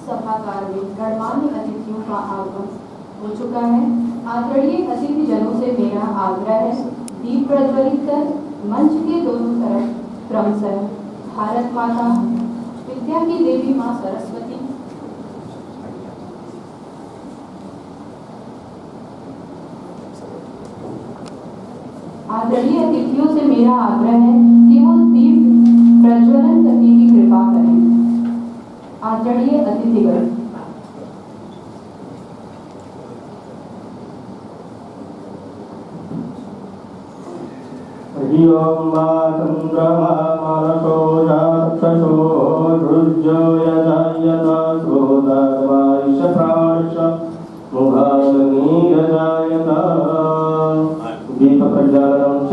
सभागार में गणमान्य अतिथियों का आगमन हो चुका है। आदरणीय अतिथि जनों से मेरा आग्रह है, दीप प्रज्वलित कर मंच के दोनों तरफ क्रमशः भारत माता, विद्या की देवी माँ सरस्वती, आदरणीय अतिथियों से मेरा आग्रह है कि वो दीप प्रज्वलन करने की कृपा करें। आदरणीय अतिथिगण, ओम चंद्रमा मानसो जातक्षसो रुज्यो यजायत सोदावाइश प्राणश मुखाग्नि यजायत दीप प्रज्वलनं च।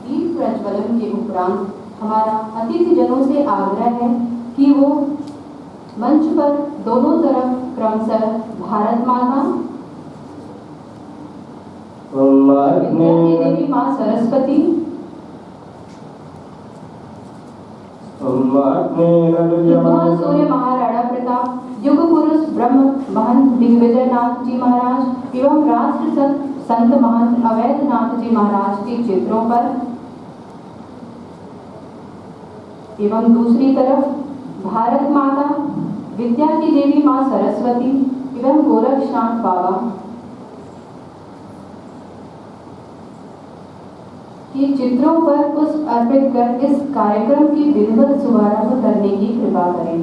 दीप प्रज्वलन के उपरांत हमारा अतिथि जनों से आग्रह है कि वो मंच पर दोनों तरफ क्रमशः भारत माता, विद्या की देवी माँ सरस्वती, सूर्य महाराणा प्रताप, युग पुरुष ब्रह्म महंत दिग्विजय नाथ जी महाराज एवं राष्ट्र संत महंत अवैध नाथ जी महाराज के चित्रों पर एवं दूसरी तरफ भारत माता, विद्या की देवी माँ सरस्वती एवं गोरक्षनाथ बाबा के चित्रों पर पुष्प अर्पित कर इस कार्यक्रम की विधिवत शुभारंभ करने की कृपा करें।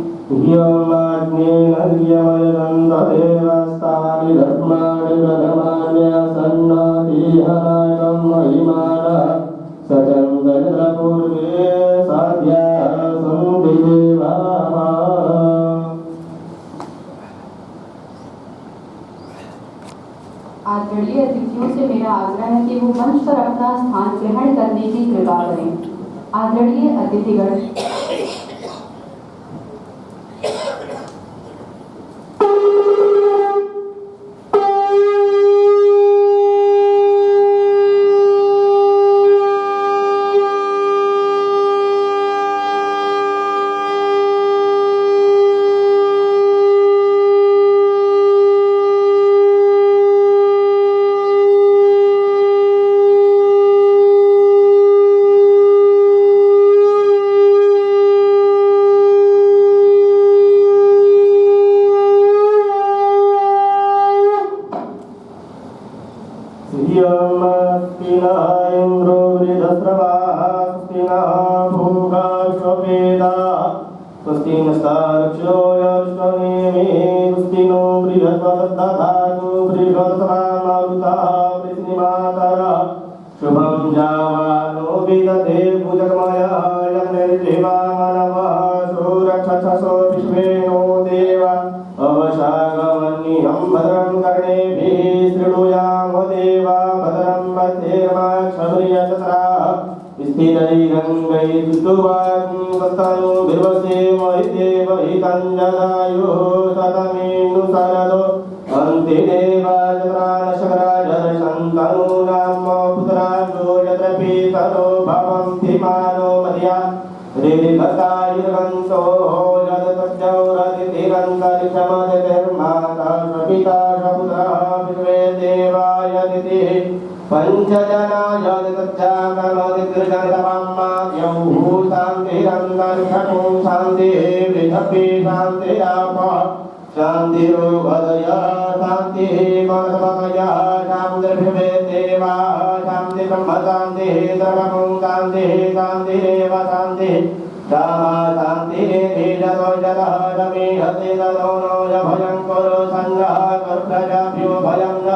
आदरणीय अतिथियों से मेरा आग्रह है कि वो मंच पर अपना स्थान ग्रहण करने की कृपा करें। आदरणीय अतिथिगण, शुभम जावानो विदते भुजगमय निर्जीवा मानवः सुरक्षसो विश्वेनो देवा अवशागमन्यं भद्रं कर्णेभिः शृणुयाम देवा भद्रं पथेर्माक्षभिर्यजत्रा स्थिरैरङ्गैस्तुवाग्निवस्तनु बिर्वसेम इत्येव हितञ्जदायुः शतमेनु शरदो अन्ते देवाजत्रानशकराजशन्तनूनां पुत्राजो यत्र पीतरो भवन्ति मानो मर्या ऋरिभतायुर्गन्तो यदतज्जौरतिरन्तरिक्षमदिर्माता सपिता सपुत्रः विश्वे देवा यदितिः पंचजना यदितज्जागमदिर्जनतमम्माद्यौः शान्तिरन्तरिक्षणो शान्तिः पृथ्वी शान्तिरापः शान्तिरोगदय शान्तिः मनसमकय शान्तिर्भृवे देवा शान्ति ब्रह्म शान्तिः सर्वं शान्तिः शान्तिरेव शान्तिः क्षमा शान्तिः धीरतो जलः रमेहते ततो नो भयं कुरु सङ्गः कर्प्रजाभ्यो भयं न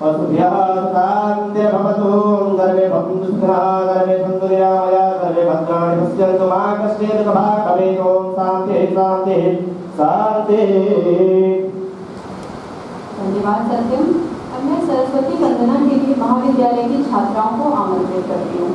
पशुभ्यः शान्तिर्भवतु सर्वे भवन्तु सुखिनः सर्वे सन्तु निरामया सर्वे भद्राणि पश्यन्तु मा कश्चित् दुःखभाग् भवेत्। ॐ शान्तिः शान्तिः शान्तिः। धन्यवाद सत्यम। अब मैं सरस्वती वंदना के लिए महाविद्यालय की छात्राओं को आमंत्रित करती हूँ।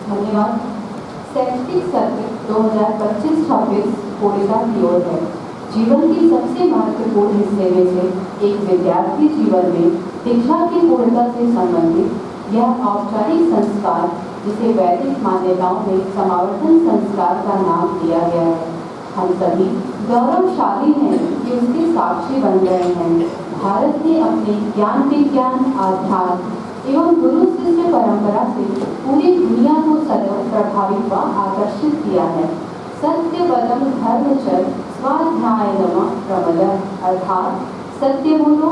धन्यवाद। शैक्षणिक सत्र 2025-26 पूर्णता की ओर है। जीवन के सबसे महत्वपूर्ण हिस्से में से एक विद्यार्थी जीवन में शिक्षा की पूर्णता से संबंधित यह औपचारिक संस्कार, जिसे वैदिक मान्यताओं में समावर्तन संस्कार का नाम दिया गया है, हम सभी गौरवशाली हैं कि उसके साक्षी बन गए हैं। भारत ने अपने ज्ञान विज्ञान आध्यात्म एवं गुरु शिष्य परंपरा से पूरी दुनिया को सदैव प्रभावित व आकर्षित किया है। सत्य पदम धर्मचर स्वाध्यायनम प्रमदः, अर्थात सत्य बोलो,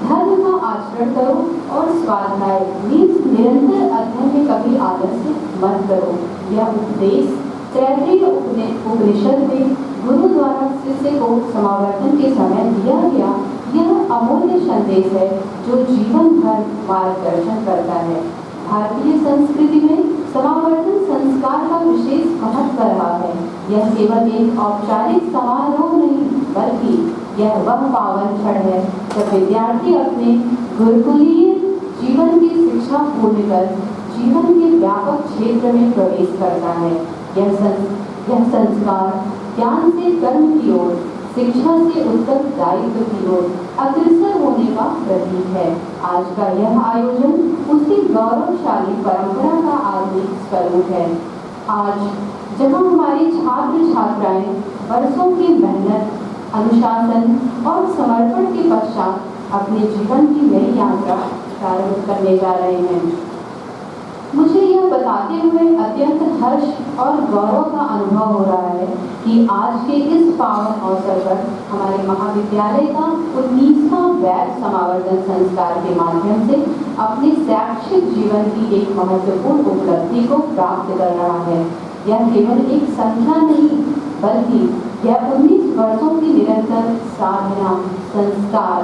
धर्म का आचरण करो और स्वाध्याय निरंतर अध्ययन में कभी आलस्य मत करो। यह उपदेश तैतृय उपनिषद में गुरु द्वारा शिष्य को समावर्तन के समय दिया गया यह अमूल्य संदेश है जो जीवन भर मार्गदर्शन करता है। भारतीय संस्कृति में समावर्तन संस्कार का विशेष महत्व रहा है। यह केवल एक औपचारिक समारोह नहीं, बल्कि यह वह पावन क्षण है जब विद्यार्थी अपने गुरुकुलीय जीवन की शिक्षा पूर्ण कर जीवन के व्यापक क्षेत्र में प्रवेश करता है। यह संस्कार ज्ञान से कर्म की ओर, शिक्षा से उत्तरदायित्व की ओर अग्रसर होने का प्रतीक है। आज का यह आयोजन उसी गौरवशाली परंपरा का आधुनिक स्वरूप है। आज जहां हमारे छात्र छात्राएं वर्षों की मेहनत, अनुशासन और समर्पण के पश्चात अपने जीवन की नई यात्रा प्रारंभ करने जा रहे हैं, मुझे यह बताते हुए अत्यंत हर्ष और गौरव का अनुभव हो रहा है कि आज के इस पावन अवसर पर हमारे महाविद्यालय का 19वां बैच समावर्तन संस्कार के माध्यम से अपने शैक्षिक जीवन की एक महत्वपूर्ण उपलब्धि को प्राप्त कर रहा है। यह केवल एक संख्या नहीं, बल्कि यह 19 वर्षों की निरंतर साधना, संस्कार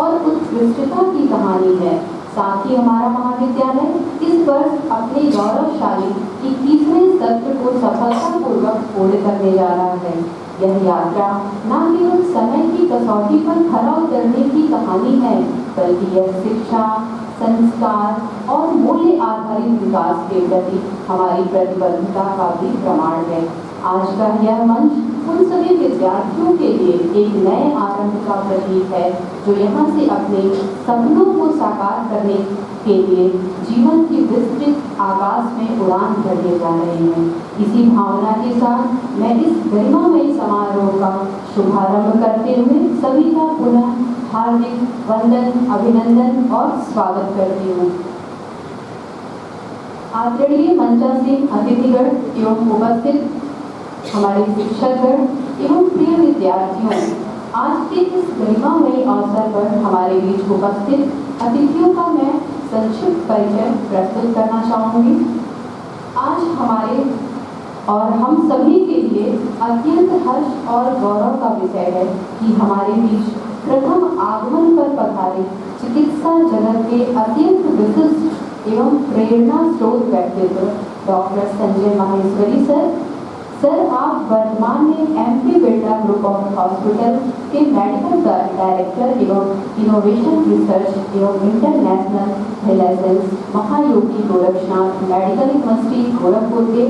और उत्कृष्टता की कहानी है। साथ ही हमारा महाविद्यालय इस वर्ष अपने गौरवशाली 21वें सत्र को सफलतापूर्वक पूर्ण करने जा रहा है। यह यात्रा न केवल समय की कसौटी पर खरा उतरने की कहानी है, बल्कि यह शिक्षा, संस्कार और मूल्य आधारित विकास के प्रति हमारी प्रतिबद्धता का भी प्रमाण है। आज का यह मंच उन सभी विद्यार्थियों के लिए एक नए आरंभ का प्रतीक है, जो यहाँ से अपने सपनों को साकार करने के लिए जीवन की विस्तृत आकाश में उड़ान भरने जा रहे हैं। इसी भावना के साथ मैं इस गरिमामयी समारोह का शुभारंभ करते हुए सभी का पुनः हार्दिक वंदन, अभिनंदन और स्वागत करती हूँ। आदरणीय मंचासीन अतिथिगण एवं उपस्थित हमारे शिक्षकगण एवं प्रिय विद्यार्थियों, आज के इस गरिमामयी अवसर पर हमारे बीच उपस्थित अतिथियों का मैं संक्षिप्त परिचय प्रस्तुत करना चाहूँगी। आज हमारे और हम सभी के लिए अत्यंत हर्ष और गौरव का विषय है कि हमारे बीच प्रथम आगमन पर पधारे चिकित्सा जगत के अत्यंत विशिष्ट एवं प्रेरणा स्रोत व्यक्तित्व डॉक्टर संजय माहेश्वरी सर, आप वर्तमान में MP Birla group of hospital के मेडिकल डायरेक्टर एवं इनोवेशन रिसर्च एवं इंटरनेशनल रिलेशंस महायोगी गोरक्षनाथ मेडिकल यूनिवर्सिटी गोरखपुर के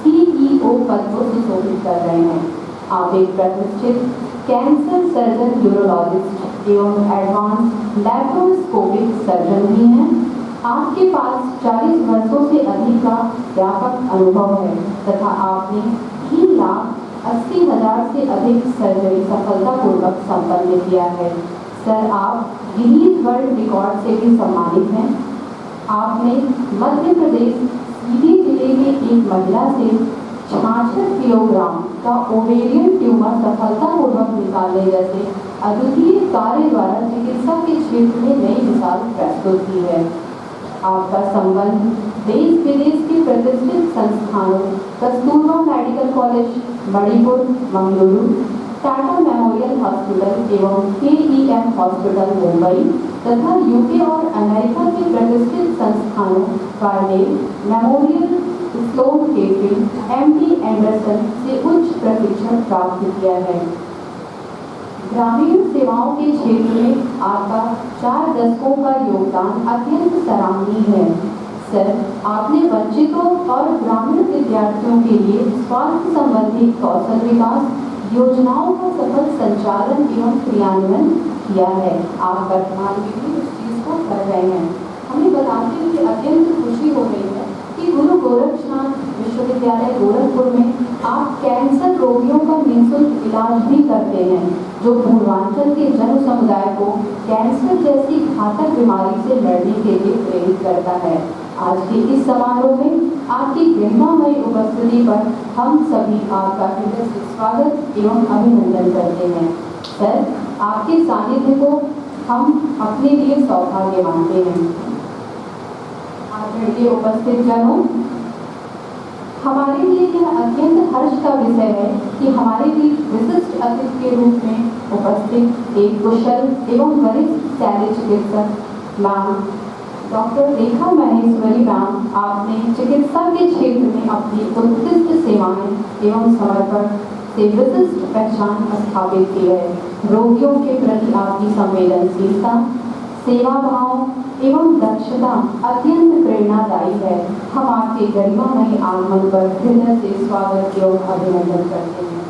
CEO पद को सुशोभित कर रहे हैं। आप एक प्रतिष्ठित कैंसर सर्जन, यूरोलॉजिस्ट एवं एडवांस लैप्रोस्कोपिक सर्जन भी हैं। आपके पास 40 वर्षों से अधिक का व्यापक अनुभव है तथा आपने 3,80,000 से अधिक सर्जरी सफलतापूर्वक संपन्न किया है। सर, आप गिनीज वर्ल्ड रिकॉर्ड से भी सम्मानित हैं। आपने मध्य प्रदेश सीधी जिले में एक महिला से 66 किलोग्राम का ओवेरियन ट्यूमर सफलतापूर्वक निकालने जैसे अद्वितीय कार्य द्वारा चिकित्सा के क्षेत्र में नई मिसाल प्रस्तुत की है। आपका संबंध देश विदेश के प्रतिष्ठित संस्थानों Kasturba medical college, Manipur, Mangaluru, Tata memorial hospital एवं KEM हॉस्पिटल मुंबई तथा UK और अमेरिका के प्रतिष्ठित संस्थानों Cornell memorial Sloan Kettering, MD Anderson से उच्च प्रशिक्षण प्राप्त किया है। ग्रामीण सेवाओं के क्षेत्र में आपका 4 दशकों का योगदान अत्यंत सराहनीय है। सर, आपने वंचितों और ग्रामीण विद्यार्थियों के लिए स्वास्थ्य संबंधी कौशल विकास योजनाओं का सफल संचालन एवं क्रियान्वयन किया है। आप वर्तमान में भी इस चीज को कर रहे हैं। हमें बताते हुए अत्यंत खुशी हो रही है कि गुरु गोरक्षनाथ विश्वविद्यालय गोरखपुर में आप कैंसर रोगियों का निःशुल्क इलाज भी करते हैं, जो पूर्वांचल के जन समुदाय को कैंसर जैसी घातक बीमारी से लड़ने के लिए प्रेरित करता है। आज के इस समारोह में आपकी गरिमामयी उपस्थिति पर हम सभी आपका हृदय से स्वागत एवं अभिनंदन करते हैं। सर, आपके सानिध्य को हम अपने लिए सौभाग्य मानते हैं। आदरणीय उपस्थित जनों, हमारे लिए यह अत्यंत हर्ष का विषय है कि हमारे बीच विशिष्ट अतिथि के रूप में उपस्थित एक कुशल एवं वरिष्ठ शल्य चिकित्सक मैम डॉक्टर रेखा माहेश्वरी मैम, आपने चिकित्सा के क्षेत्र में अपनी उत्कृष्ट सेवाएं एवं समर्पण से विशिष्ट पहचान स्थापित की है। रोगियों के प्रति आपकी संवेदनशीलता, सेवा भाव एवं दक्षता अत्यंत प्रेरणादायी है। हम आपके गरिमामयी आगमन पर हृदय से स्वागत एवं अभिनंदन करते हैं।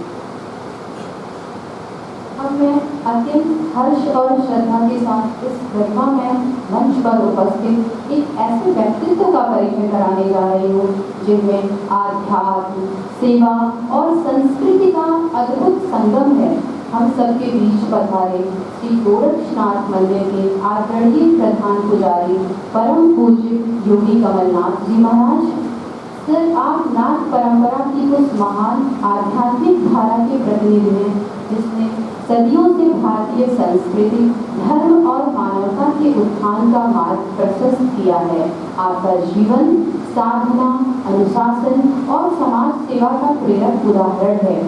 अब मैं अत्यंत हर्ष और श्रद्धा के साथ इस गरिमा में मंच पर उपस्थित एक ऐसे व्यक्तित्व का परिचय कराने जा रही हूँ जिनमें आध्यात्म, सेवा और संस्कृति का अद्भुत संगम है। हम सबके बीच पधारे श्री गोरक्षनाथ मंदिर के आदरणीय प्रधान पुजारी परम पूज्य योगी कमलनाथ जी महाराज। सर, आप नाथ परंपरा की उस महान आध्यात्मिक धारा के प्रतिनिधि हैं जिसने सदियों से भारतीय संस्कृति, धर्म और मानवता के उत्थान का मार्ग प्रशस्त किया है। आपका जीवन साधना, अनुशासन और समाज सेवा का प्रेरक उदाहरण है।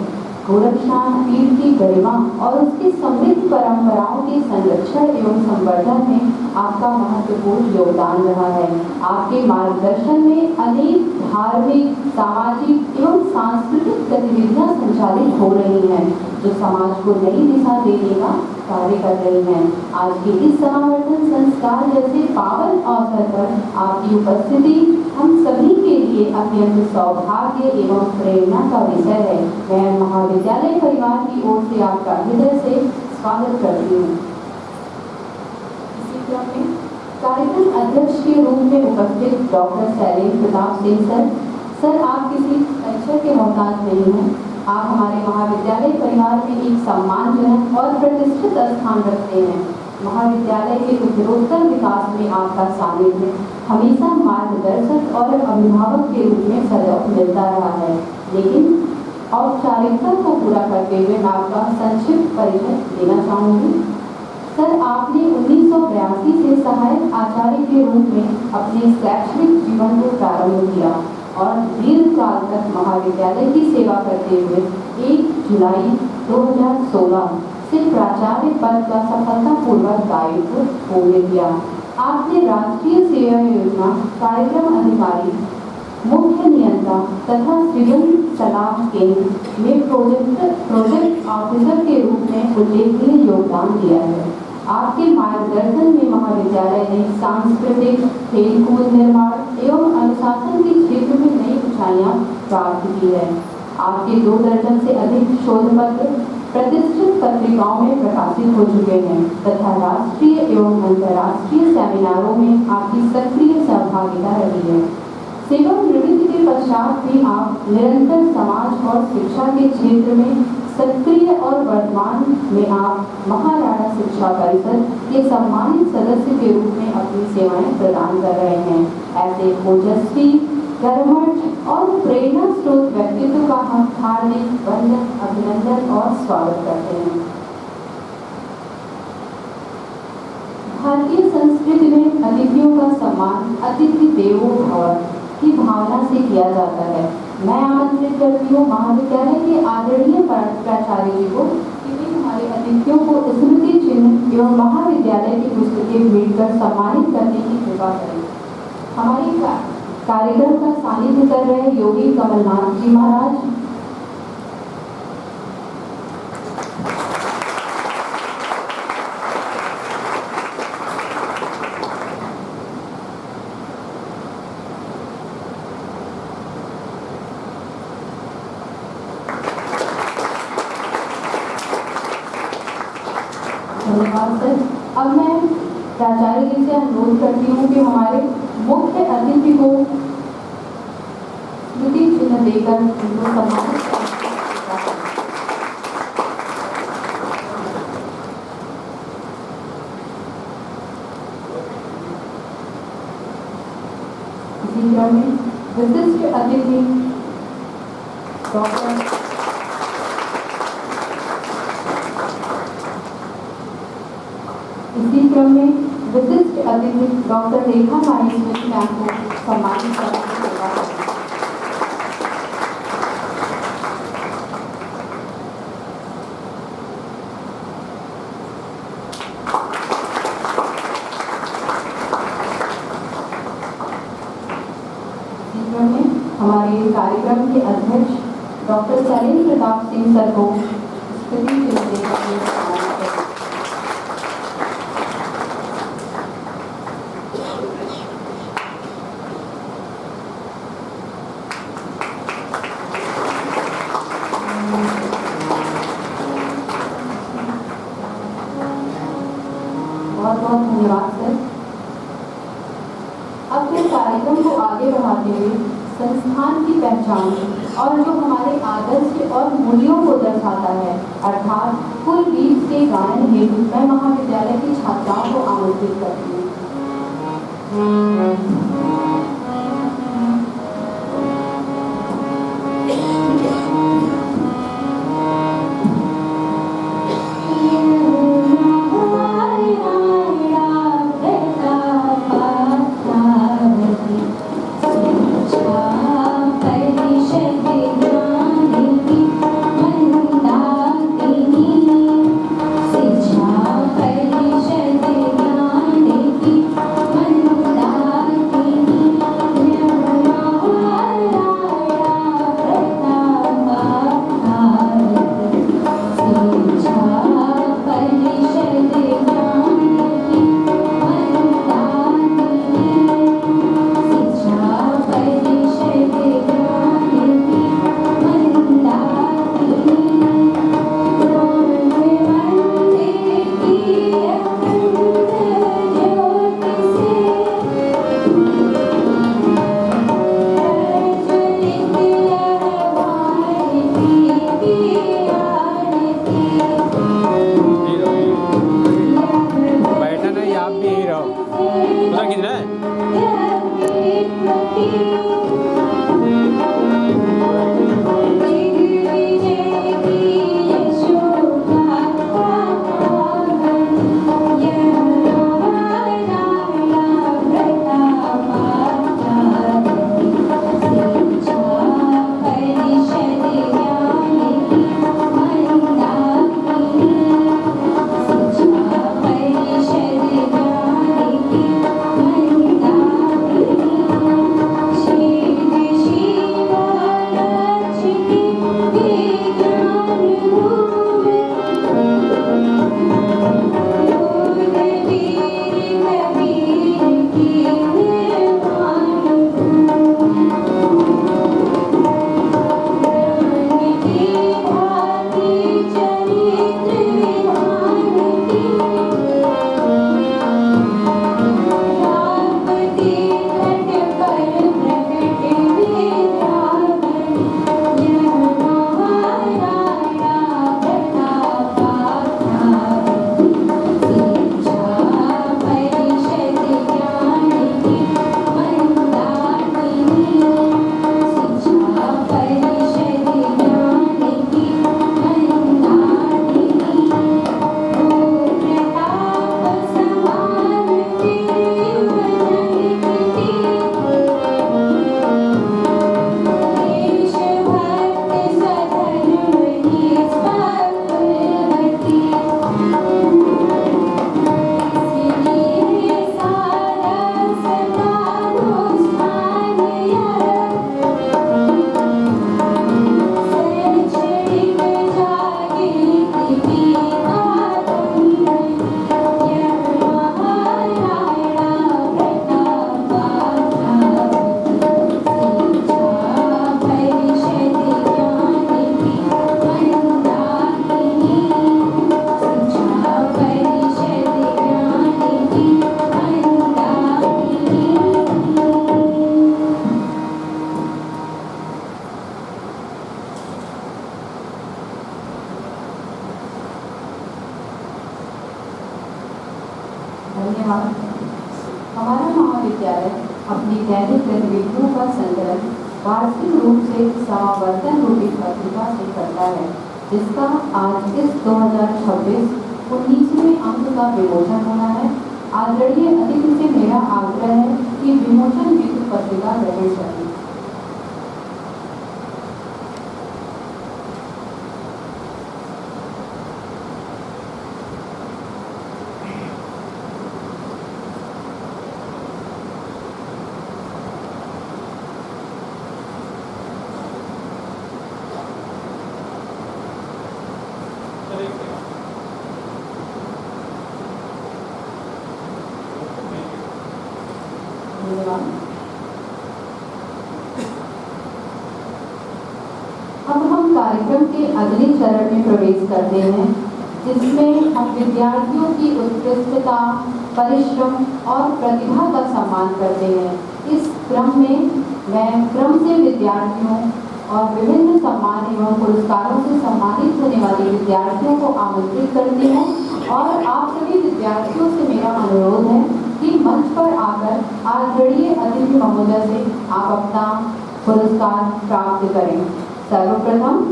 गोरक्षनाथ पीठ की गरिमा और उसकी समृद्ध परंपराओं के संरक्षण एवं संवर्धन में आपका महत्वपूर्ण योगदान रहा है। आपके मार्गदर्शन में अनेक धार्मिक, सामाजिक एवं सांस्कृतिक गतिविधियां संचालित हो रही हैं जो समाज को नई दिशा देने का कार्य कर रही हैं। आज के इस समावर्तन संस्कार जैसे पावन अवसर पर आपकी उपस्थिति हम सभी के लिए अत्यंत सौभाग्य एवं प्रेरणा का विषय है। मैं महाविद्यालय परिवार की ओर से आपका हृदय से स्वागत करती हूँ। इसी क्रम में कार्यक्रम अध्यक्ष के रूप में उपस्थित डॉक्टर शैलेंद्र प्रताप सिंह सर, आप किसी परिचय के मोहताज नहीं हैं। आप हमारे महाविद्यालय परिवार में एक सम्मानजनक और प्रतिष्ठित स्थान रखते हैं। महाविद्यालय के उत्तरोत्तर विकास में आपका सानिध्य हमेशा मार्गदर्शक और अभिभावक के रूप में सदैव मिलता रहा है। लेकिन औपचारिकता को पूरा करते हुए मैं आपका संक्षिप्त परिचय देना चाहूँगी। सर, आपने 1982 से सहायक आचार्य के रूप में अपने शैक्षणिक जीवन को प्रारंभ किया और दीर्घकाल तक महाविद्यालय की सेवा करते हुए 1 जुलाई 2016 से प्राचार्य पद का सफलतापूर्वक दायित्व पूर्ण किया। आपने राष्ट्रीय सेवा योजना कार्यक्रम अधिकारी, मुख्य नियंता तथा सृजन सलाह केंद्र में प्रोजेक्ट ऑफिसर के रूप में उल्लेखनीय योगदान दिया है। आपके मार्गदर्शन में महाविद्यालय ने सांस्कृतिक, खेलकूद, निर्माण एवं अनुशासन के क्षेत्र में नई ऊंचाइयां प्राप्त की है। आपके 2 दर्जन से अधिक शोध पत्र प्रतिष्ठित पत्रिकाओं में प्रकाशित हो चुके हैं तथा राष्ट्रीय एवं अंतर्राष्ट्रीय सेमिनारों में आपकी सक्रिय सहभागिता रही है। सेवानिवृत्ति के पश्चात भी आप निरंतर समाज और शिक्षा के क्षेत्र में सक्रिय और वर्तमान में आप महाराणा शिक्षा परिषद के सम्मानित सदस्य के रूप में अपनी सेवाएं प्रदान कर रहे हैं। ऐसे ओजस्वी, कर्मठ और प्रेरणा स्रोत व्यक्तित्व का हम हार्दिक वंदन, अभिनंदन और स्वागत करते हैं। भारतीय संस्कृति में अतिथियों का सम्मान अतिथि देवो भव की भावना से किया जाता है। मैं आमंत्रित करती हूँ महाविद्यालय के आदरणीय प्राचार्य जी को कि वे हमारे अतिथियों को स्मृति चिन्ह एवं महाविद्यालय की पुस्तकें भेंट कर सम्मानित करने की कृपा करें। हमारे कार्यक्रम का सानिध्य कर रहे योगी कमलनाथ जी महाराज, धन्यवाद सर। अब मैं प्राचार्य जी से अनुरोध करती हूँ कि हमारे मुख्य अतिथि को स्मृति चिन्ह देकर उनको सम्मानित करें। इसी क्रम में विशिष्ट अतिथि डॉक्टर इसी क्रम में विशिष्ट अतिथि डॉक्टर रेखा माही स्मिथ मैम को सम्मानित करने की कृपा करें। इसी क्रम में हमारे कार्यक्रम के अध्यक्ष डॉक्टर शैलेंद्र प्रताप सिंह सर को स्मृति चिन्ह देकर सम्मानित करें। बहुत धन्यवाद सर। अब फिर कार्यक्रम को आगे बढ़ाते हुए संस्थान की पहचान और जो हमारे आदर्श और मूल्यों को दर्शाता है अर्थात कुल 20 के गायन हेतु मैं महाविद्यालय की छात्राओं को आमंत्रित करती हूँ। धन्यवाद। हमारा महाविद्यालय अपनी दैनिक गतिविधियों का संकलन वार्षिक रूप से समावर्तन रूपी पत्रिका से करता है, जिसका आज इस 2026 19वें अंक का विमोचन होना है। आदरणीय अतिथि से मेरा आग्रह है कि विमोचन हेतु पत्रिका ग्रहण करें। अब हम कार्यक्रम के अगले चरण में प्रवेश करते हैं, जिसमें हम विद्यार्थियों की उत्कृष्टता, परिश्रम और प्रतिभा का सम्मान करते हैं। इस क्रम में मैं क्रम से विद्यार्थियों और विभिन्न सम्मान एवं पुरस्कारों से सम्मानित होने वाले विद्यार्थियों को आमंत्रित करती हूँ और आप सभी विद्यार्थियों से मेरा अनुरोध है कि मंच पर आकर आदरणीय अतिथि महोदय से आप अपना पुरस्कार प्राप्त करें। सर्वप्रथम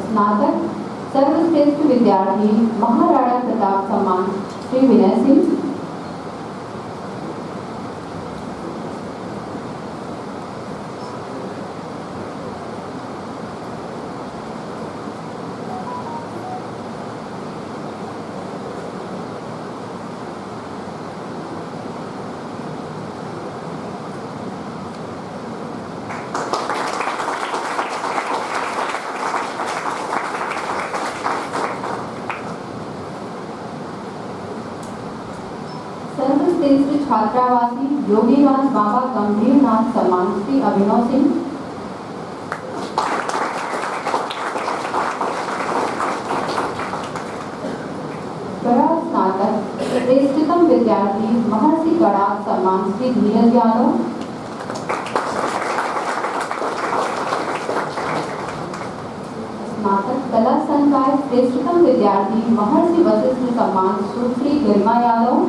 स्नातक सर्वश्रेष्ठ विद्यार्थी महाराणा प्रताप सम्मान श्री विनय सिंह। सर्वश्रेष्ठ छात्रावासी योगीराज बाबा गंभीरनाथ सम्मान श्री अभिनव सिंह। स्नातक श्रेष्ठतम विद्यार्थी महर्षि कड़ाक सम्मान श्री धीरज यादव। स्नातक कला संकाय श्रेष्ठतम विद्यार्थी महर्षि वशिष्ठ सम्मान सुश्री गरिमा यादव।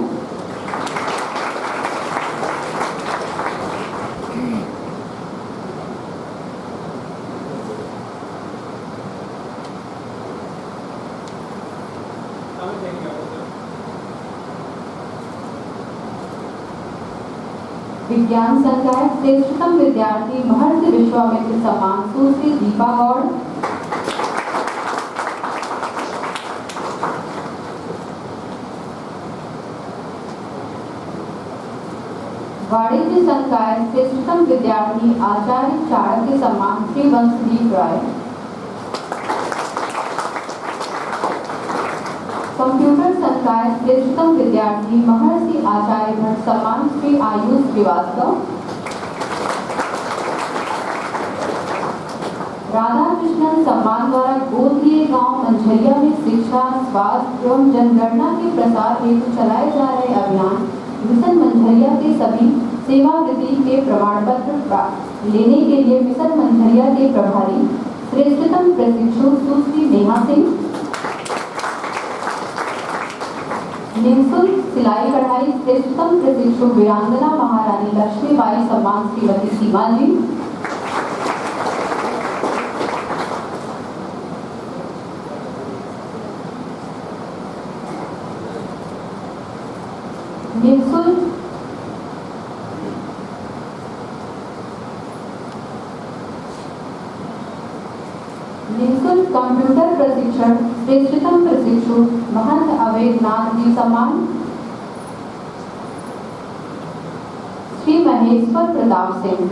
विज्ञान संकाय श्रेष्ठतम विद्यार्थी महर्षि विश्वामित्र सम्मान सुश्री दीपा गौड़। वाणिज्य संकाय श्रेष्ठतम विद्यार्थी आचार्य चाणक्य सम्मान श्री वंशदीप राय। कंप्यूटर संकाय श्रेष्ठतम विद्यार्थी महर्षि आचार्य भट्ट सम्मान श्री आयुष श्रीवास्तव। राधा कृष्णन सम्मान द्वारा गोत्रीय गांव मंझरिया में शिक्षा, स्वास्थ्य एवं जनगणना के प्रसार हेतु चलाए जा रहे अभियान मिशन मंझरिया के सभी सेवावृत्ति के प्रमाण पत्र लेने के लिए मिशन मंझरिया के प्रभारी श्रेष्ठतम प्रशिक्षु सुश्री नेहा सिंह। निःशुल्क सिलाई कढ़ाई श्रेष्ठतम प्रशिक्षु वीरांगना महारानी लक्ष्मीबाई सम्मान श्रीमती सीमा जी। निःशुल्क कंप्यूटर प्रशिक्षण श्रेष्ठतम प्रशिक्षु महंत अवैधनाथ जी सम्मान श्री महेश्वर प्रताप सिंह।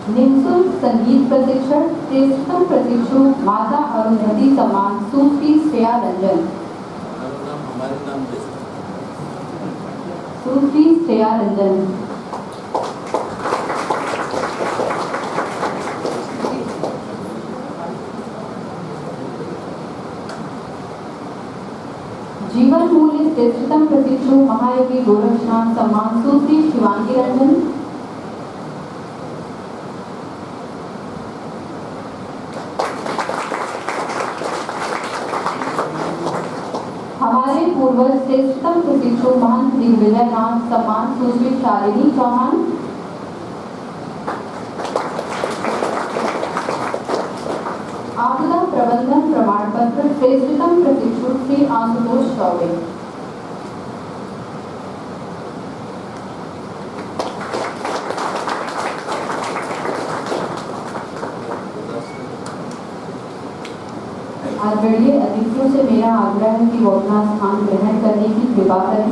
निःशुल्क संगीत प्रशिक्षण श्रेष्ठतम प्रशिक्षु माता अरुंधति सम्मान सुश्री श्रेया रंजन। सुश्री श्रेया रंजन। जीवन मूल्य श्रेष्ठतम प्रशिक्षु महायोगी गोरक्षनाथ सम्मान सुश्री शिवांगी रंजन। हमारे पूर्वज श्रेष्ठतम प्रशिक्षु महंत दिग्विजय नाथ सम्मान सुश्री शालिनी चौहान। आपदा प्रबंधन प्रमाण पत्र श्रेष्ठतम प्रशिक्षु श्री आशुतोष चौबे। आदरणीय अतिथियों से मेरा आग्रह है कि वो अपना स्थान ग्रहण करने की कृपा करें।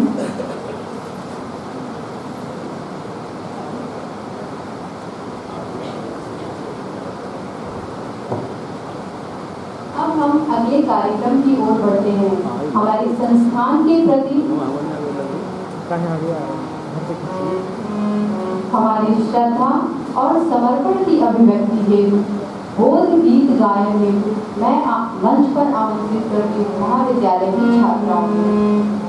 अब हम अगले कार्यक्रम की ओर बढ़ते हैं। हमारे संस्थान के प्रति हमारी श्रद्धा और समर्पण की अभिव्यक्ति हेतु बोध गीत गायन हेतु मैं मंच पर आमंत्रित करती हूँ महाविद्यालय की छात्राओं को।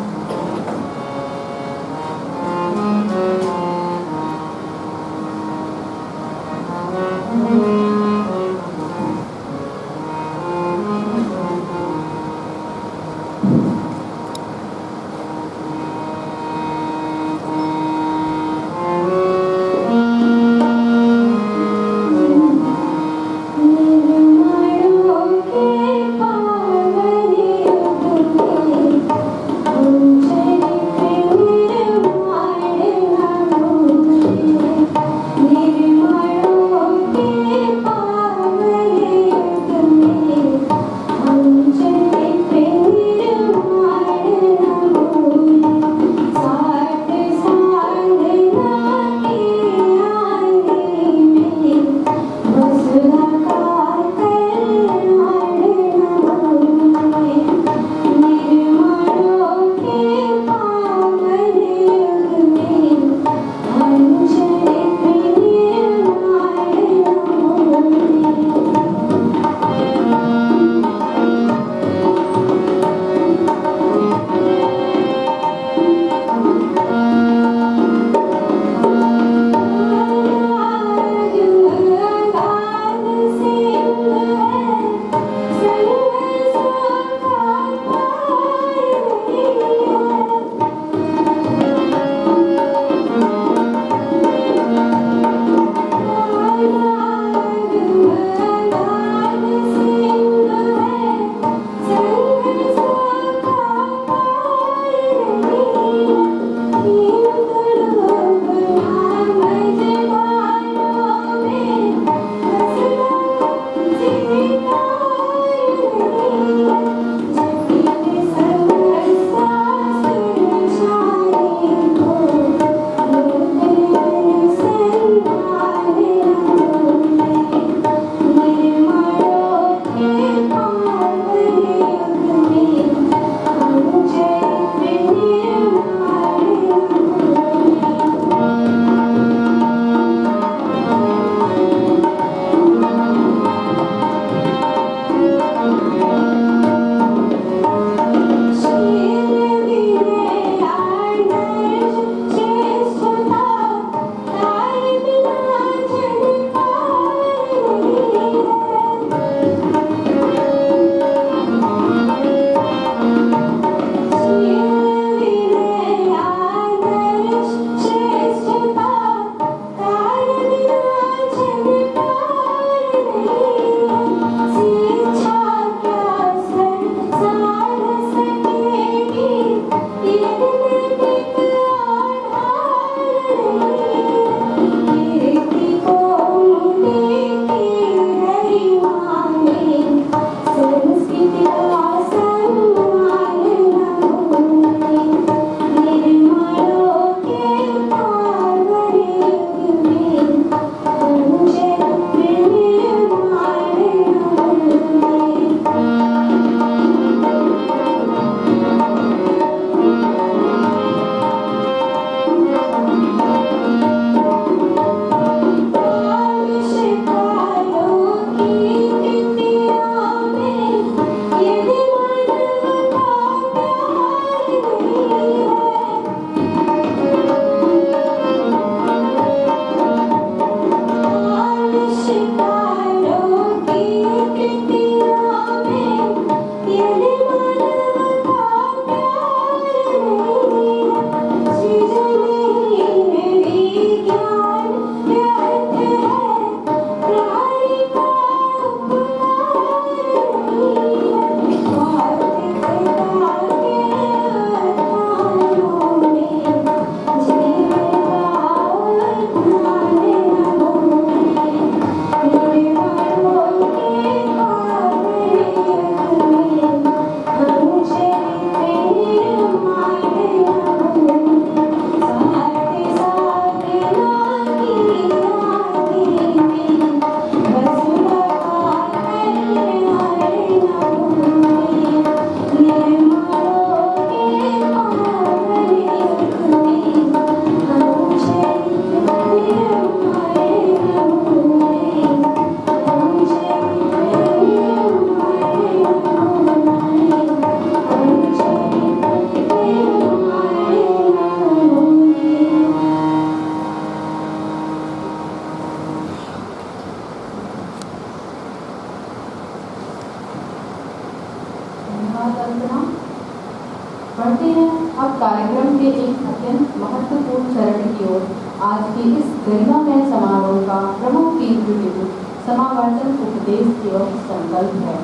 अब कार्यक्रम के एक अत्यंत महत्वपूर्ण चरण की ओर आज के इस गरिमामय समारोह का प्रमुख केंद्र बिंदु समावर्तन उपदेश एवं संकल्प है।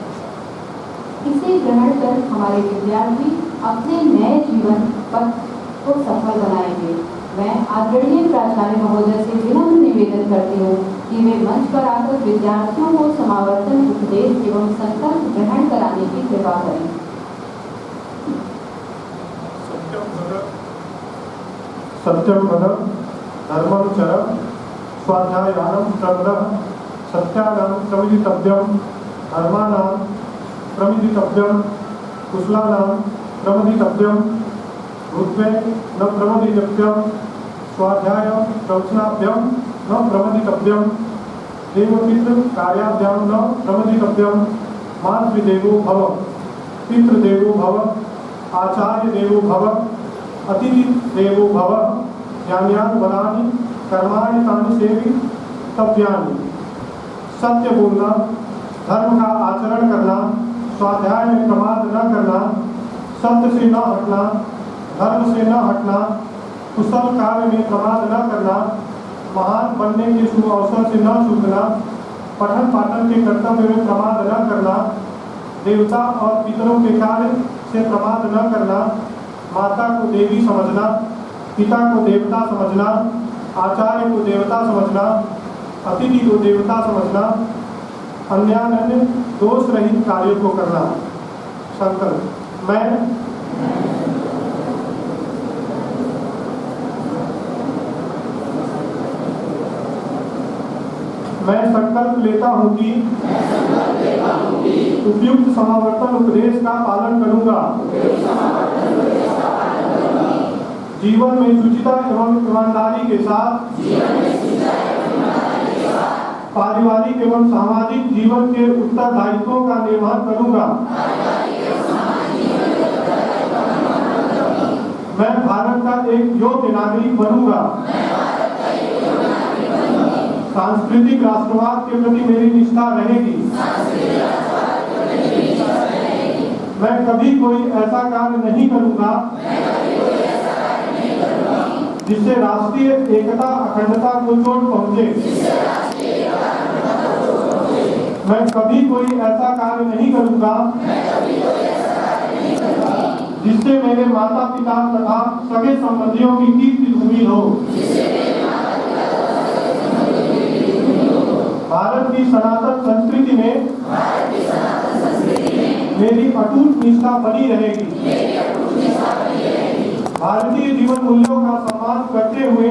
इसे ग्रहण कर हमारे विद्यार्थी अपने नए जीवन पथ को सफल बनाएंगे। मैं आदरणीय प्राचार्य महोदय से विनम्र निवेदन करती हूँ कि वे मंच पर आकर विद्यार्थियों को समावर्तन उपदेश एवं संकल्प ग्रहण कराने की कृपा करें। सत्यम वद धर्मं चर स्वाध्यायानं प्रवदः सत्यानां प्रविदितव्यं धर्माणां प्रविदितव्यं कुशलानां प्रविदितव्यं भूत्वे न प्रविदितव्यं स्वाध्यायं प्रवचनाभ्यं न प्रविदितव्यं देवपितृ कार्याभ्यां न प्रविदितव्यं मातृदेवो भव पितृदेवो भव आचार्य देवो भव अतिथि देवो भव यान्यानि वदानि कर्माणि तानि सेवितव्यानि। सत्य बोलना, धर्म का आचरण करना, स्वाध्याय में प्रमाद न करना, सत्य से न हटना, धर्म से न हटना, कुशल कार्य में प्रमाद न करना, महान बनने के शुभ अवसर से न चूकना, पठन पाठन के कर्तव्य में प्रमाद न करना, देवता और पितरों के कार्य से प्रमाद न करना, माता को देवी समझना, पिता को देवता समझना, आचार्य को देवता समझना, अतिथि को देवता समझना, अन्यान्य दोष रहित कार्यों को करना। संकल्प। मैं संकल्प लेता हूँ कि उपयुक्त समावर्तन उपदेश का पालन करूंगा, जीवन में शुचिता एवं ईमानदारी के साथ पारिवारिक एवं सामाजिक जीवन के उत्तरदायित्वों का निर्वहन करूंगा। मैं भारत का एक योग्य नागरिक बनूंगा। सांस्कृतिक राष्ट्रवाद के प्रति मेरी निष्ठा रहेगी। मैं कभी कोई ऐसा कार्य नहीं करूंगा जिससे राष्ट्रीय एकता अखंडता को चोट पहुंचे। मैं कभी कोई ऐसा कार्य नहीं करूंगा जिससे मेरे माता पिता तथा सगे संबंधियों की कीर्ति धूमिल हो। भारत की सनातन संस्कृति में मेरी अटूट निष्ठा बनी रहेगी। भारतीय जीवन मूल्यों का सम्मान करते हुए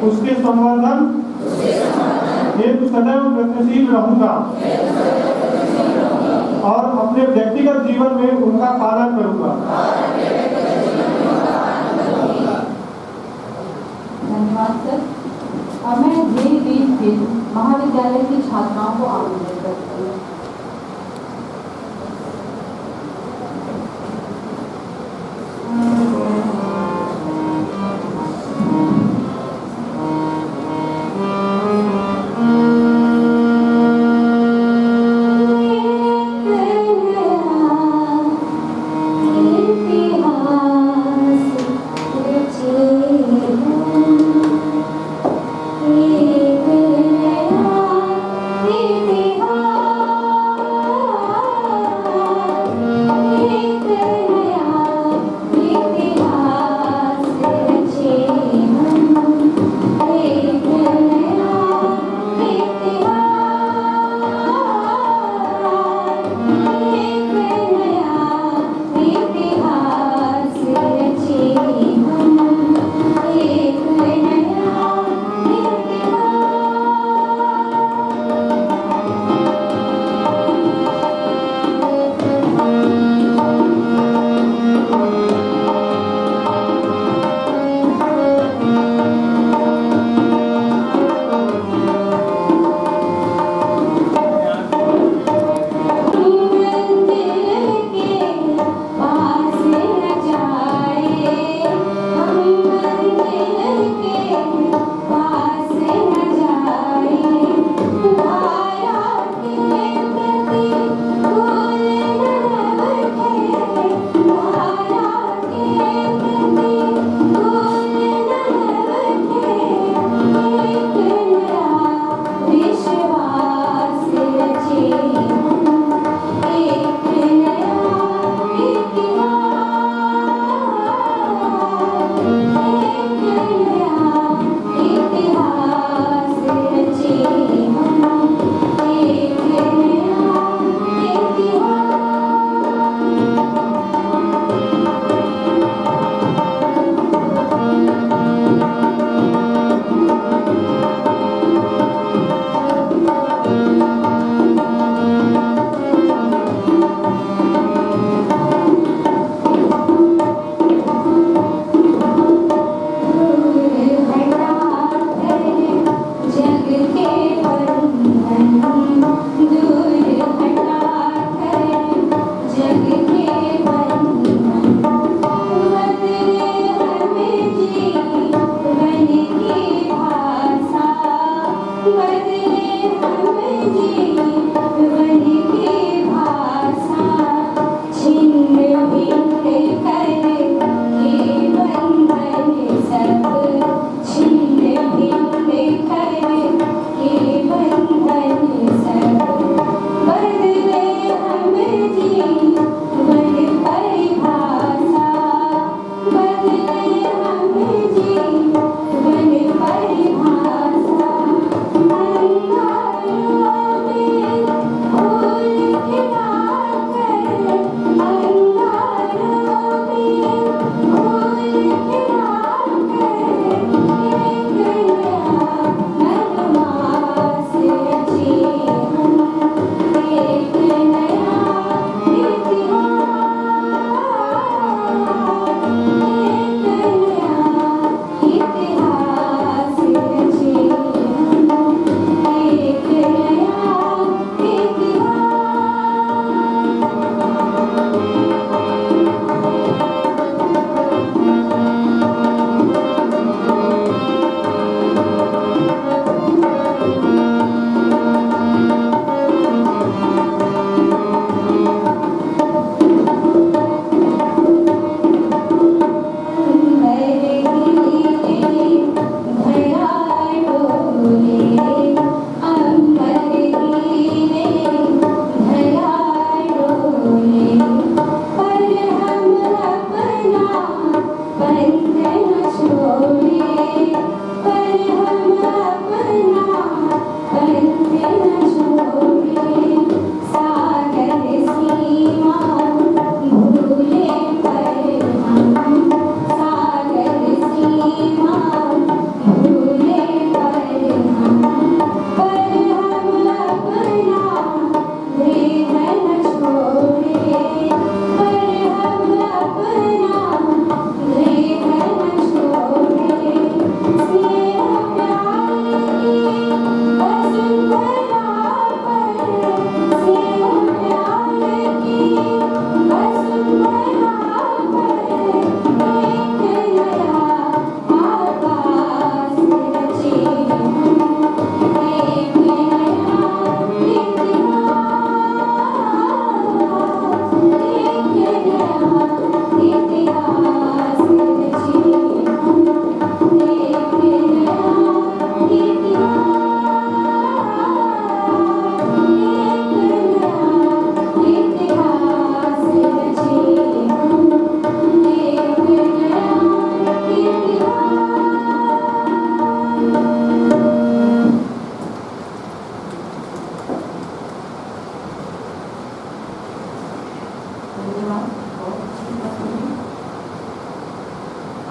उसके संवर्धन हेतु सदैव प्रयत्नशील रहूंगा और अपने व्यक्तिगत जीवन में उनका पालन करूंगा। धन्यवाद सर। अब मैं JV महाविद्यालय की छात्राओं को आमंत्रित करती हूँ। इतिहास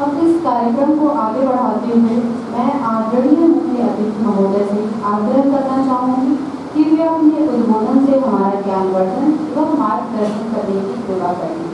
अब इस कार्यक्रम को आगे बढ़ाते हुए मैं आदरणीय मुख्य अतिथि महोदय से आग्रह करना चाहूँगी कि वे अपने उद्बोधन से हमारा ज्ञानवर्धन एवं मार्गदर्शन करने की सेवा करें।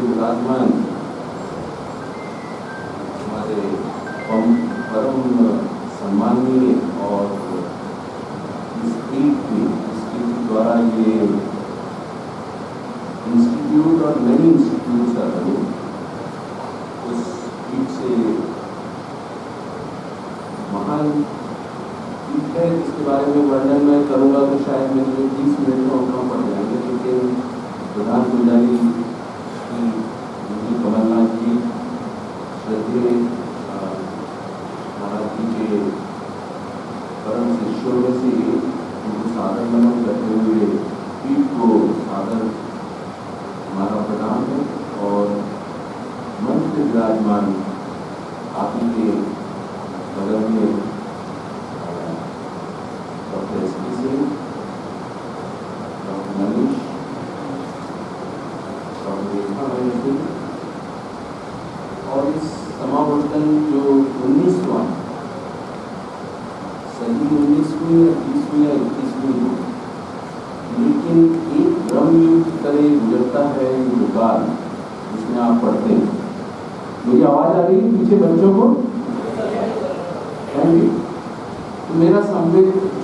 विराजमान हमारे परम सम्माननीय और इंस्टीट्यूट द्वारा ये इंस्टीट्यूट और नई इंस्टीट्यूट का बने उस पीठ से महान पीठ है जिसके बारे में वर्णन मैं करूँगा तो शायद मेरे 30 मिनट में उतना पड़ जाएंगे, लेकिन प्रधान पुजारी कमलनाथ जी श्रद्धेय महाराज जी के परम शिष्यों में से उनको सादर नमन करते हुए पीठ को सादर हमारा प्रणाम है और मंच पे विराजमान आप ही के बगल में doctor SP. Singh, doctor Manish, और इस समावर्तन जो 19वां सही 19वीं या 20वीं या 21वीं हो, लेकिन एक ब्रह्मयुग की तरह गुजरता है ये काल जिसमें आप पढ़ते हैं। मेरी आवाज आ रही है पीछे बच्चों को? Thank you. तो मेरा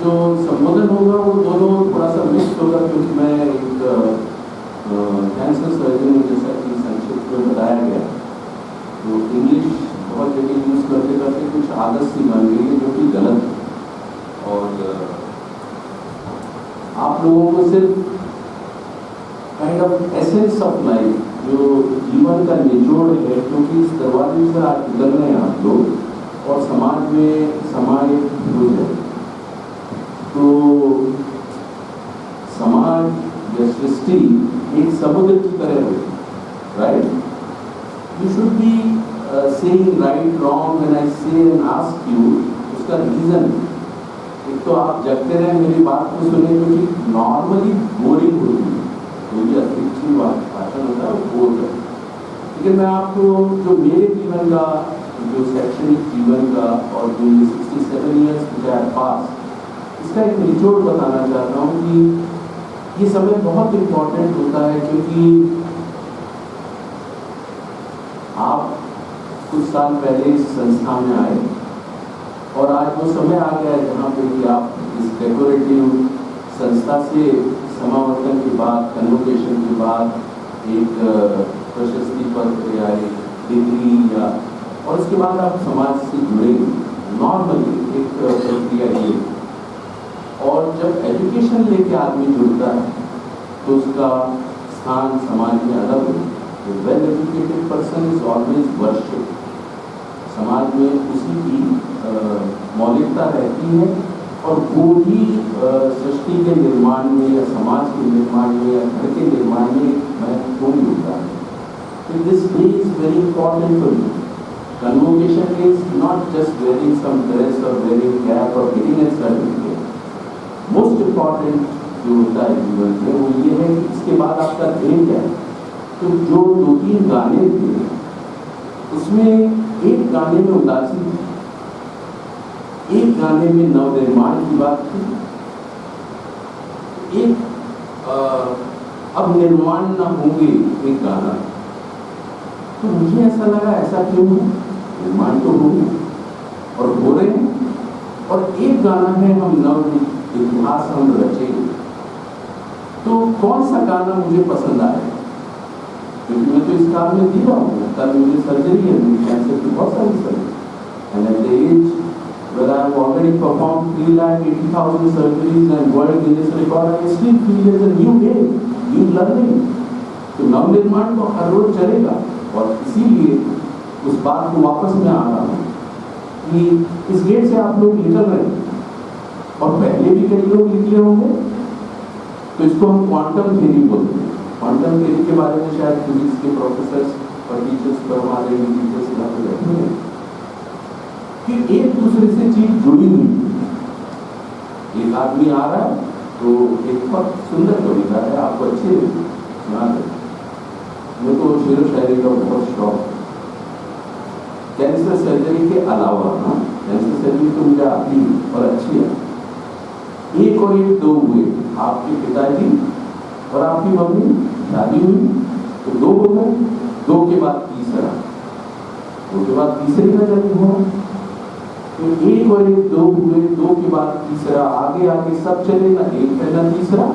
जो संबोधन होगा वो दोनों थोड़ा सा मिक्स होगा, क्योंकि मैं एक कैंसर सर्जन जैसा कि संक्षिप्त में बताया गया, तो इंग्लिश बहुत जगह यूज़ करते करते कुछ आदत सी बन गई है जो कि गलत है। और आप लोगों को सिर्फ kind of essence of life, जो जीवन का निचोड़ है, क्योंकि इस दरवाजे से आज निकल रहे हैं आप लोग और समाज में समाज हो जाए, तो समाज या सृष्टि एक समुद्र की तरह हो, right? You should be saying right wrong when I से एंड आस्क यू, उसका रीजन एक तो आप जगते रहे मेरी बात को सुने, क्योंकि नॉर्मली बोरिंग होती है, कोई अतिथि भाषण होता है वो बोर है, लेकिन मैं आपको जो मेरे जीवन का, जो शैक्षणिक जीवन का और जो 67 years which I have passed, इसका एक निचोड़ बताना चाहता हूँ कि ये समय बहुत इम्पोर्टेंट होता है, क्योंकि आप कुछ साल पहले इस संस्था में आए और आज वो समय आ गया है जहाँ पे कि आप इस डेकोरेटिव संस्था से समावर्तन के बाद, कन्वोकेशन के बाद एक प्रशस्ति पत्र या एक डिग्री या और उसके बाद आप समाज से जुड़ेंगे, नॉर्मली एक प्रक्रिया ये। और जब एजुकेशन लेके आदमी जुड़ता है तो उसका स्थान समाज में अलग होता है। Well educated person is always worship, समाज में उसी की मौलिकता रहती है और वो ही सृष्टि के निर्माण में या समाज के निर्माण में या घर के निर्माण में महत्वपूर्ण होता है। तो this day is very important for you. Convocation is not just wearing some dress or wearing cap or getting a certificate. Most important जो होता है जीवन में वो ये है कि इसके बाद आपका ध्येय क्या है। तो जो 2-3 गाने थे उसमें एक गाने में उदासी थी, एक गाने में नवनिर्माण की बात थी, एक अब निर्माण न होंगे एक गाना। तो मुझे ऐसा लगा ऐसा क्यों है, निर्माण तो होंगे और हो रहे हैं, और एक गाना है हम नव इतिहास हम रचेंगे। तो कौन सा गाना मुझे पसंद आया, क्योंकि मैं तो इस काम में जी रहा हूँ। कल मुझे सर्जरी है, मेरी कैंसर की बहुत सारी surgery, and at the age where I have already performed 3,80,000 surgeries and World Guinness Record, I still feel there's a new way, new learning. तो नवनिर्माण तो हर रोज चलेगा, और इसीलिए उस बात को वापस में आ रहा हूँ कि इस गेट से आप लोग निकल रहे हैं, और पहले भी कई लोग निकले होंगे। तो इसको हम क्वांटम थ्योरी बोलते हैं। क्वांटम थ्योरी के बारे में शायद फिजिक्स के प्रोफेसर्स और टीचर्स पर हमारे टीचर्स यहाँ पे बैठे हैं कि एक दूसरे से चीज जुड़ी हुई। एक आदमी आ रहा है तो एक बहुत सुंदर कविता है, आपको अच्छी सुना दे। मेरे को शेर व शायरी का बहुत शौक है। कैंसर सर्जरी के अलावा ना, कैंसर सर्जरी तो मुझे आती और अच्छी है। एक और एक दो हुए, आपके पिताजी और आपकी मम्मी, शादी हुई तो दो हो गए, दो के बाद तीसरा, दो के बाद तीसरे का जन्म हुआ। तो एक और एक दो हुए, दो के बाद तीसरा, आगे आगे सब चले, ना एक है ना तीसरा।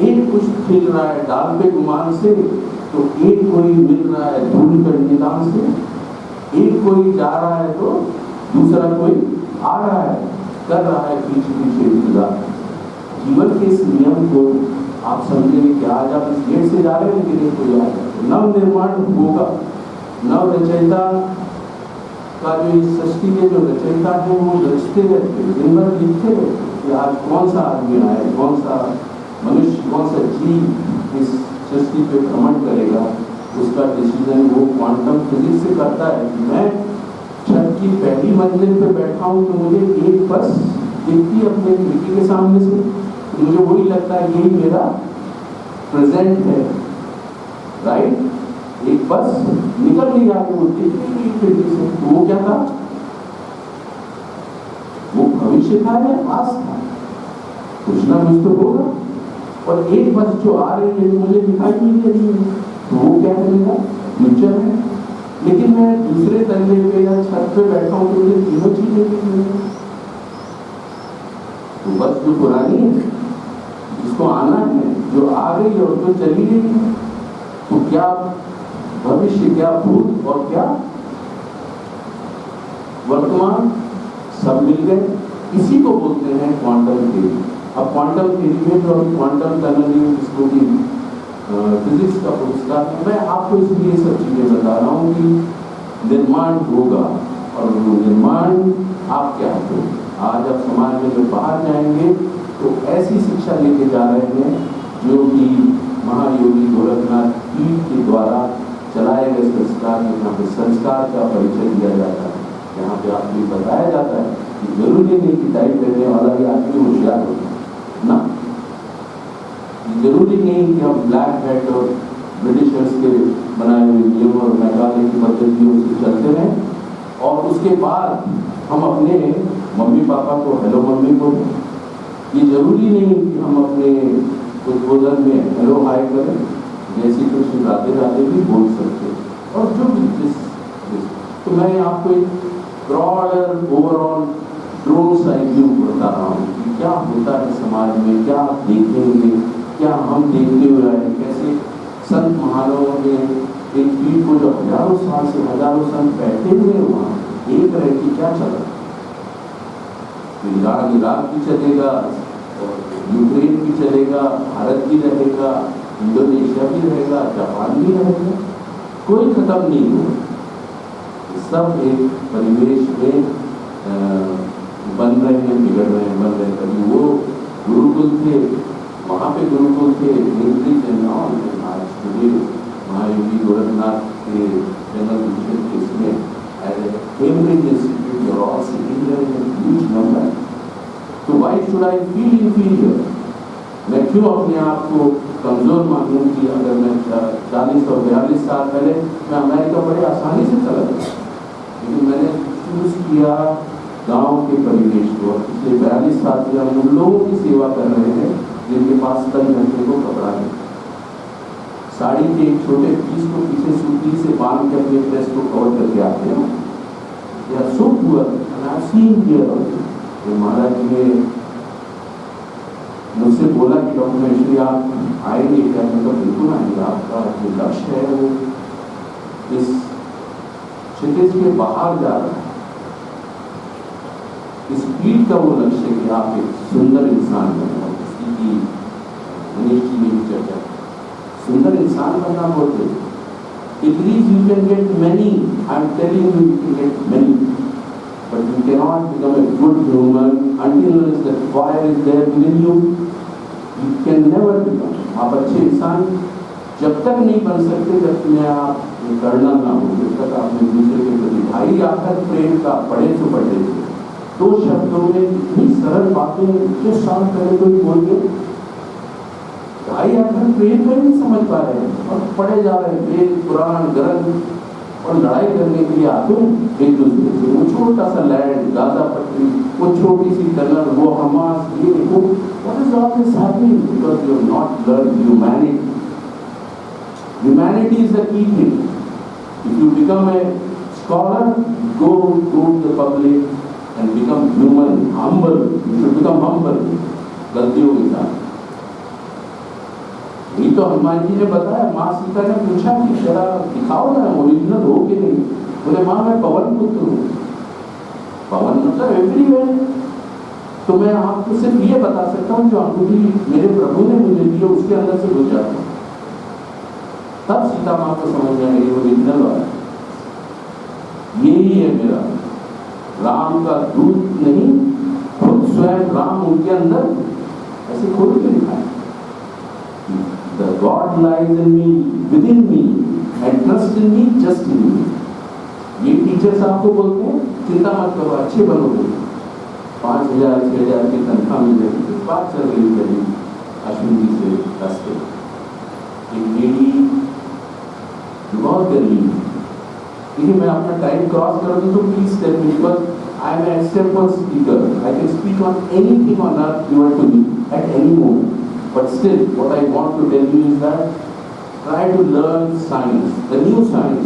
एक कुछ खिल रहा है डाल पे गुमान से, तो एक कोई मिल रहा है धूल पर निदान से। एक कोई जा रहा है तो दूसरा कोई आ रहा है, कर रहा है पीछे पीछे इंतजार। जीवन के इस नियम को आप समझेंगे कि आज आप इस गेट से जा रहे हैं, लेकिन कोई आएगा, नव निर्माण होगा। नव रचयिता का जो इस सृष्टि के जो रचयिता है वो रचते रहते, दिन भर लिखते रहते कि आज कौन सा आदमी आए, कौन सा मनुष्य, कौन सा जीव इस सृष्टि पे भ्रमण करेगा। उसका डिसीजन वो क्वांटम फिजिक्स से करता है कि मैं छत की पहली मंजिल पे बैठा हूँ तो मुझे एक बस दिखती अपने खिड़की के सामने से, तो मुझे वही लगता है यही मेरा प्रेजेंट है, राइट। एक बस निकल नहीं आगे, वो दिख रही खिड़की से, तो वो क्या था, वो भविष्य था या पास था, कुछ ना कुछ तो होगा। और एक बस जो आ रही है जो मुझे दिखाई नहीं दे रही है, तो वो क्या है, मेरा फ्यूचर है। लेकिन मैं दूसरे तल्ले पे या छत पे बैठा हूँ तो मुझे तीनों चीजें दिख रही हैं। तो बस जो पुरानी है, जिसको आना है, जो आ गई और जो चली गई है, तो क्या भविष्य, क्या भूत और क्या वर्तमान, सब मिल गए। इसी को बोलते हैं क्वांटम थ्योरी। अब क्वांटम थ्योरी में जो क्वांटम टनलिंग, जिसको भी फिजिक्स का पुरस्कार है, मैं आपको इसलिए सब चीजें बता रहा हूँ कि निर्माण होगा, और निर्माण आप क्या हो। आज आप समाज में जब बाहर जाएंगे तो ऐसी शिक्षा लेके जा रहे हैं जो कि महायोगी गोरखनाथ पीठ के द्वारा चलाए गए संस्कार में, यहाँ पे संस्कार का परिचय दिया जाता है। यहाँ पे आपको बताया जाता है कि जरूरी नहीं कि टाइप करने वाला ही आदमी होशियार हो ना, जरूरी नहीं कि हम ब्लैक हैट और ब्रिटिशर्स के बनाए हुए नियम और मेघालय की पद्धतियों से चलते रहें, और उसके बाद हम अपने मम्मी पापा को हेलो मम्मी को, ये जरूरी नहीं कि हम अपने उद्बोधन में हेलो हाय करें, जैसे कुछ राधे राधे भी बोल सकते, और जो भी तो मैं आपको एक ब्रॉडर ओवरऑल ड्रोन सा व्यू बता रहा हूँ कि क्या होता है समाज में, क्या आप देखेंगे, क्या हम देखते हुए आए, कैसे संत महानवों ने एक पीठ को जो हजारों साल से हजारों संत बैठे हुए वहाँ एक रह के क्या चला। इराक भी चलेगा, यूक्रेन भी चलेगा, भारत भी रहेगा, इंडोनेशिया भी रहेगा, जापान भी रहेगा, कोई खत्म नहीं होगा। सब एक परिवेश में बन रहे हैं, बिगड़ रहे हैं, बन रहे हैं। कभी वो गुरुकुल थे, वहाँ पे गुरुकुल थे, महायोगी गोरखनाथ के जनरल मिशन के इसमें कैम्ब्रिज इंस्टीट्यूट और all sitting there in huge number. तो why should I feel inferior? मैं क्यों अपने आप को कमजोर मानूं कि अगर मैं 40 और 42 साल पहले मैं अमेरिका बड़े आसानी से चला गया, लेकिन मैंने चूज किया गांव के परिवेश को। पिछले 42 साल से हम उन लोगों की सेवा कर रहे हैं जिनके पास तन घंटे को कपड़ा है, साड़ी के एक छोटे पीस को पीछे सूती से बांध के अपने ड्रेस को कवर करके आते हैं। या सो पुअर महाराज ने मुझसे बोला कि डॉक्टर महेश्वरी आप आएंगे क्या? मतलब बिल्कुल आएंगे, आपका जो लक्ष्य है वो इस क्षितिज के बाहर जा रहा है। स्पीड का वो लक्ष्य कि आप एक सुंदर इंसान बने। इसी की मनीष जी ने भी चर्चा, सुंदर इंसान बनना बोलते degrees you can get many, I am telling you, you can get many, but you can not become a good human until the fire is there with you, you can never become. आप अच्छे इंसान जब तक नहीं बन सकते जब में आप करना ना हो, जब तक आप एक दूसरे के प्रति भाई आकर प्रेम का पढ़े तो पढ़े। दो शब्दों में इतनी सरल बातें कुछ साल पहले कोई बोल के भाई आकर प्रेम कर नहीं समझ पा रहे हैं और पढ़े जा रहे हैं प्रेम पुराण ग्रंथ और लड़ाई करने के लिए आते हैं एक दूसरे से। वो छोटा सा लैंड गाजा पट्टी, वो छोटी सी कलर, वो हमास, ये वो what is all this happening because you have not learn humanity. Humanity is the key thing. If you become a scholar, go to the public and become human, humble. You should become humble. गलतियों के साथ। ये तो हनुमान जी ने बताया, माँ सीता ने पूछा कि जरा दिखाओ ना ओरिजिनल हो कि नहीं। बोले माँ मैं पवन पुत्र हूँ। पवन मतलब एवरीवेयर। तो मैं आपको सिर्फ ये बता सकता हूँ जो अंगूठी मेरे प्रभु ने मुझे दी है उसके अंदर से गुजरा था। तब सीता माँ को समझ में आएगी वो ओरिजिनल वाला यही है मेरा। राम का दूत नहीं, खुद स्वयं राम उनके अंदर ऐसे खोल के दिखाए। The God lies in me, within me, and trust in me, just in me. ये टीचर्स आपको बोलते हैं चिंता मत करो, अच्छे बनोगे, 5,000 6,000 की तनख्वाह मिल जाएगी। बात चल रही है अश्विन जी से रास्ते एक लेडी बहुत गरीब। देखिए मैं अपना टाइम क्रॉस कर दूं तो please tell me because I am an extempore speaker, I can speak on anything on earth you want to me at any moment, but still what I want to tell you is that try to learn science, the new science.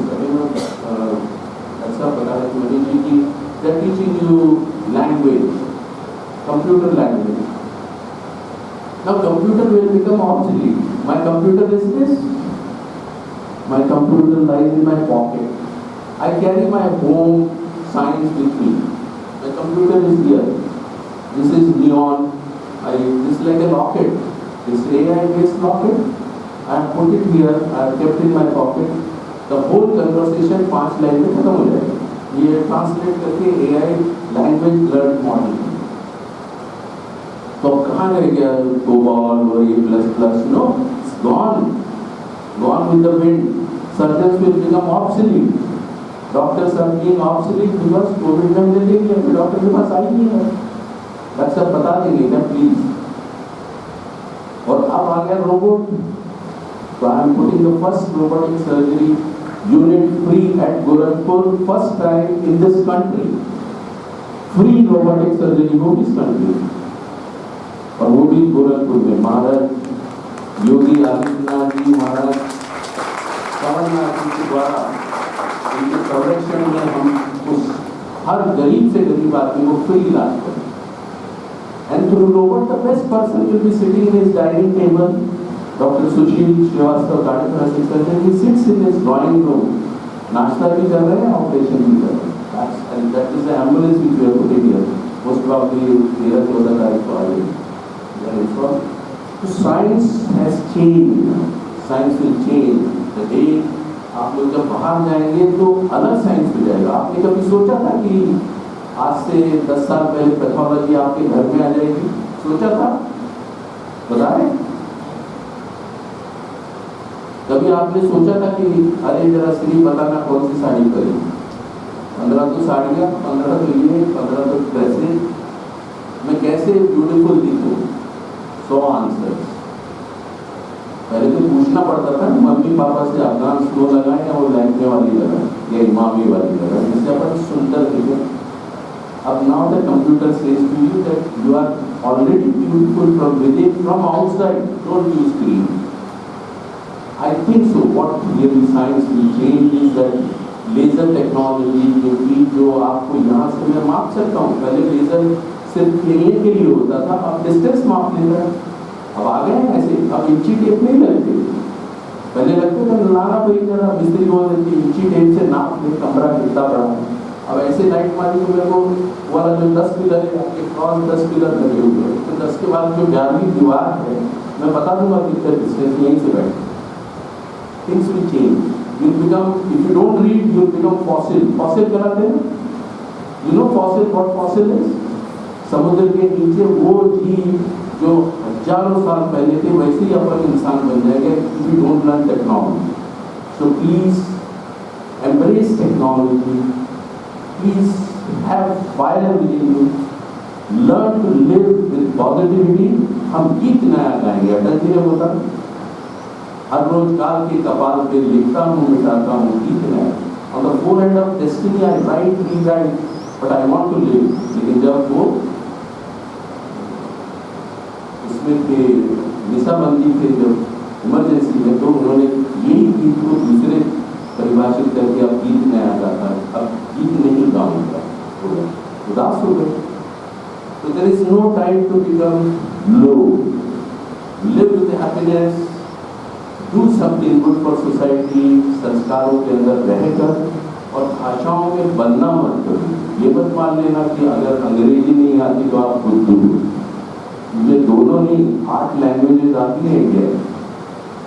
ऐसा पता है मनीष जी की they are teaching you language, computer language. Now computer will become obsolete. My computer is this, my computer lies in my pocket. I carry my home science with me. The computer is here. This is neon. This is like a locket. This AI-based locket. I have put it here. I have kept in my pocket. The whole conversation 5 line में खत्म हो जाएगा। ये translate करके AI language learned model। तो कहाँ रह गया COBOL और ये ++? No, it's gone. Gone with the wind. Surgeons will become obsolete. Doctors are being obsolete because COVID में हमने देख लिया कि डॉक्टर के पास आई नहीं है। डॉक्टर बता देंगे ना प्लीज। और अब आ गया robot. So I am putting the first robotic surgery unit free at Gorakhpur, first time in this country. Free robotic surgery हो इस country और वो भी गोरखपुर में। महाराज योगी आदित्यनाथ जी, महाराज कमलनाथ जी के द्वारा उनके संरक्षण में हम उस हर गरीब से गरीब आदमी को फ्री इलाज करें। And through robot the best person will be sitting in his dining table. Doctor Sushil Srivastava cardiothoracic surgeon, he sits in his drawing room, नाश्ता भी कर रहे हैं, ऑपरेशन भी कर रहे हैं। That is the ambulance which we have put in here. Most probably 13-14 तारीख को आएगी। So science has changed. Science will change. The day आप लोग जब बाहर जाएंगे तो अलग साइंस हो जाएगा। आपने कभी सोचा था कि आज से 10 साल पहले पैथोलॉजी आपके घर में आ जाएगी? सोचा था? बताएं? कभी आपने सोचा था कि अरे जरा श्री बताना कौन सी साड़ी पहनी? 15 तो साड़ियाँ, 15 तो ये, 15 तो ड्रेसेस, मैं कैसे ब्यूटीफुल दिखूं? 100 आंसर्स। पहले तो पूछना पड़ता था मम्मी पापा से, अफगान स्लो लगाए या वो लहंगे वाली लगाए या इमामी वाली लगाए, जिससे अपन सुंदर दिखे। अब now the computer says to you that you are already beautiful from within, from outside, don't use cream. I think so what really science will change is that laser technology जो आपको यहाँ से मैं माप सकता हूँ। पहले लेजर सिर्फ खेलने के लिए होता था, अब डिस्टेंस माप लेता है। अब आ गए ऐसे, अब इंची टेप नहीं लगते। पहले लगते थे लाना कोई जरा मिस्त्री बोल देती इंची टेप से नाप ले कमरा कितना बड़ा है। अब ऐसे लाइट मारी तो मेरे को वाला जो 10 पिलर है आपके क्रॉस 10 पिलर लगे हुए हैं, तो 10 के बाद जो 11वीं दीवार है मैं बता दूंगा कितना डिस्टेंस यहीं से बैठ। Things will change, you become, if you don't read you become fossil. Fossil कहलाते हैं, you know fossil, what fossil is? समुद्र के नीचे वो जीव जो हजारों साल पहले थे वैसे ही अपन इंसान बन जाएंगे if you don't learn technology. So please embrace technology, please have fire within you, learn to live with positivity। हम गीत नया गाएंगे, अटल जी ने बोला हर रोज काल के कपाल पे लिखता हूँ मिटाता हूँ गीत नया, on the forehead of destiny I write, rewrite, but I want to live। लेकिन जब वो उसमें थे निशाबंदी थे जब इमरजेंसी में, तो उन्होंने यही गीत को दूसरे परिभाषित करके अब गीत नया गाता है, अब गीत नहीं गाऊंगा, उदास हो गए। तो there is no time to become low, live with happiness, do something good for society, संस्कारों के अंदर रहकर, और भाषाओं में बनना मत करो। ये मत मान लेना कि अगर अंग्रेजी नहीं आती तो आप बुद्धू हो। मुझे दोनों नहीं 8 लैंग्वेजेस आती हैं क्या,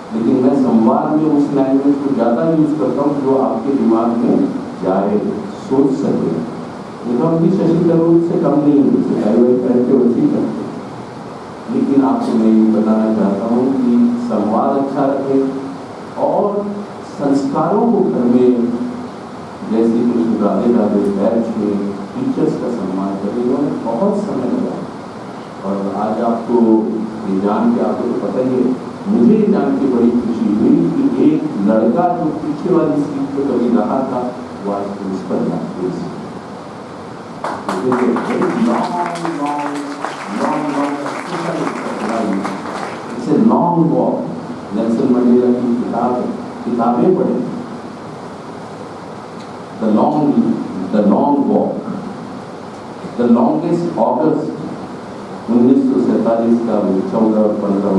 लेकिन मैं संवाद में उस लैंग्वेज को ज़्यादा यूज़ करता हूँ जो आपके दिमाग में जाए, सोच सके। हम भी शशि थरूर से कम नहीं है, सिलाई करके वैसी करते, लेकिन आपको मैं ये बताना चाहता हूँ कि संवाद अच्छा रखे और संस्कारों को घर में जैसे कुछ राधे राधे बैच में टीचर्स का सम्मान करें। उन्होंने बहुत समय लगा, और आज आपको ये जान के, आपको तो पता ही है, मुझे जान के बड़ी खुशी हुई कि एक लड़का जो पीछे वाली सीट पे कभी रहा था वो आज उस पर लॉन्ग वॉक। नेल्सन मंडेला की किताबें पढ़े, the long walk, the longest August 1947 का 14 और 15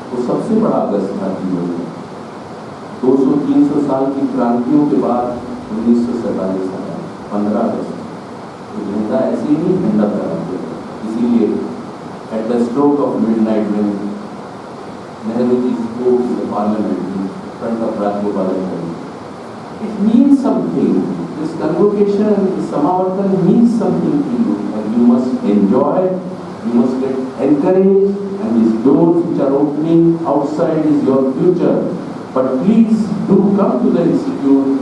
वो सबसे बड़ा अगस्त था जीवन में। 200-300 साल की क्रांतियों के बाद 1947 आया 15 अगस्त। तो झंडा ऐसे ही नहीं झंडा फहराते, इसीलिए at the stroke of midnight में Nehru ji spoke in the parliament in front of Rajagopal. It means something, this convocation, this समावर्तन means something to you and you must enjoy, you must get encouraged, and these doors which are opening outside is your future, but please do come to the institute,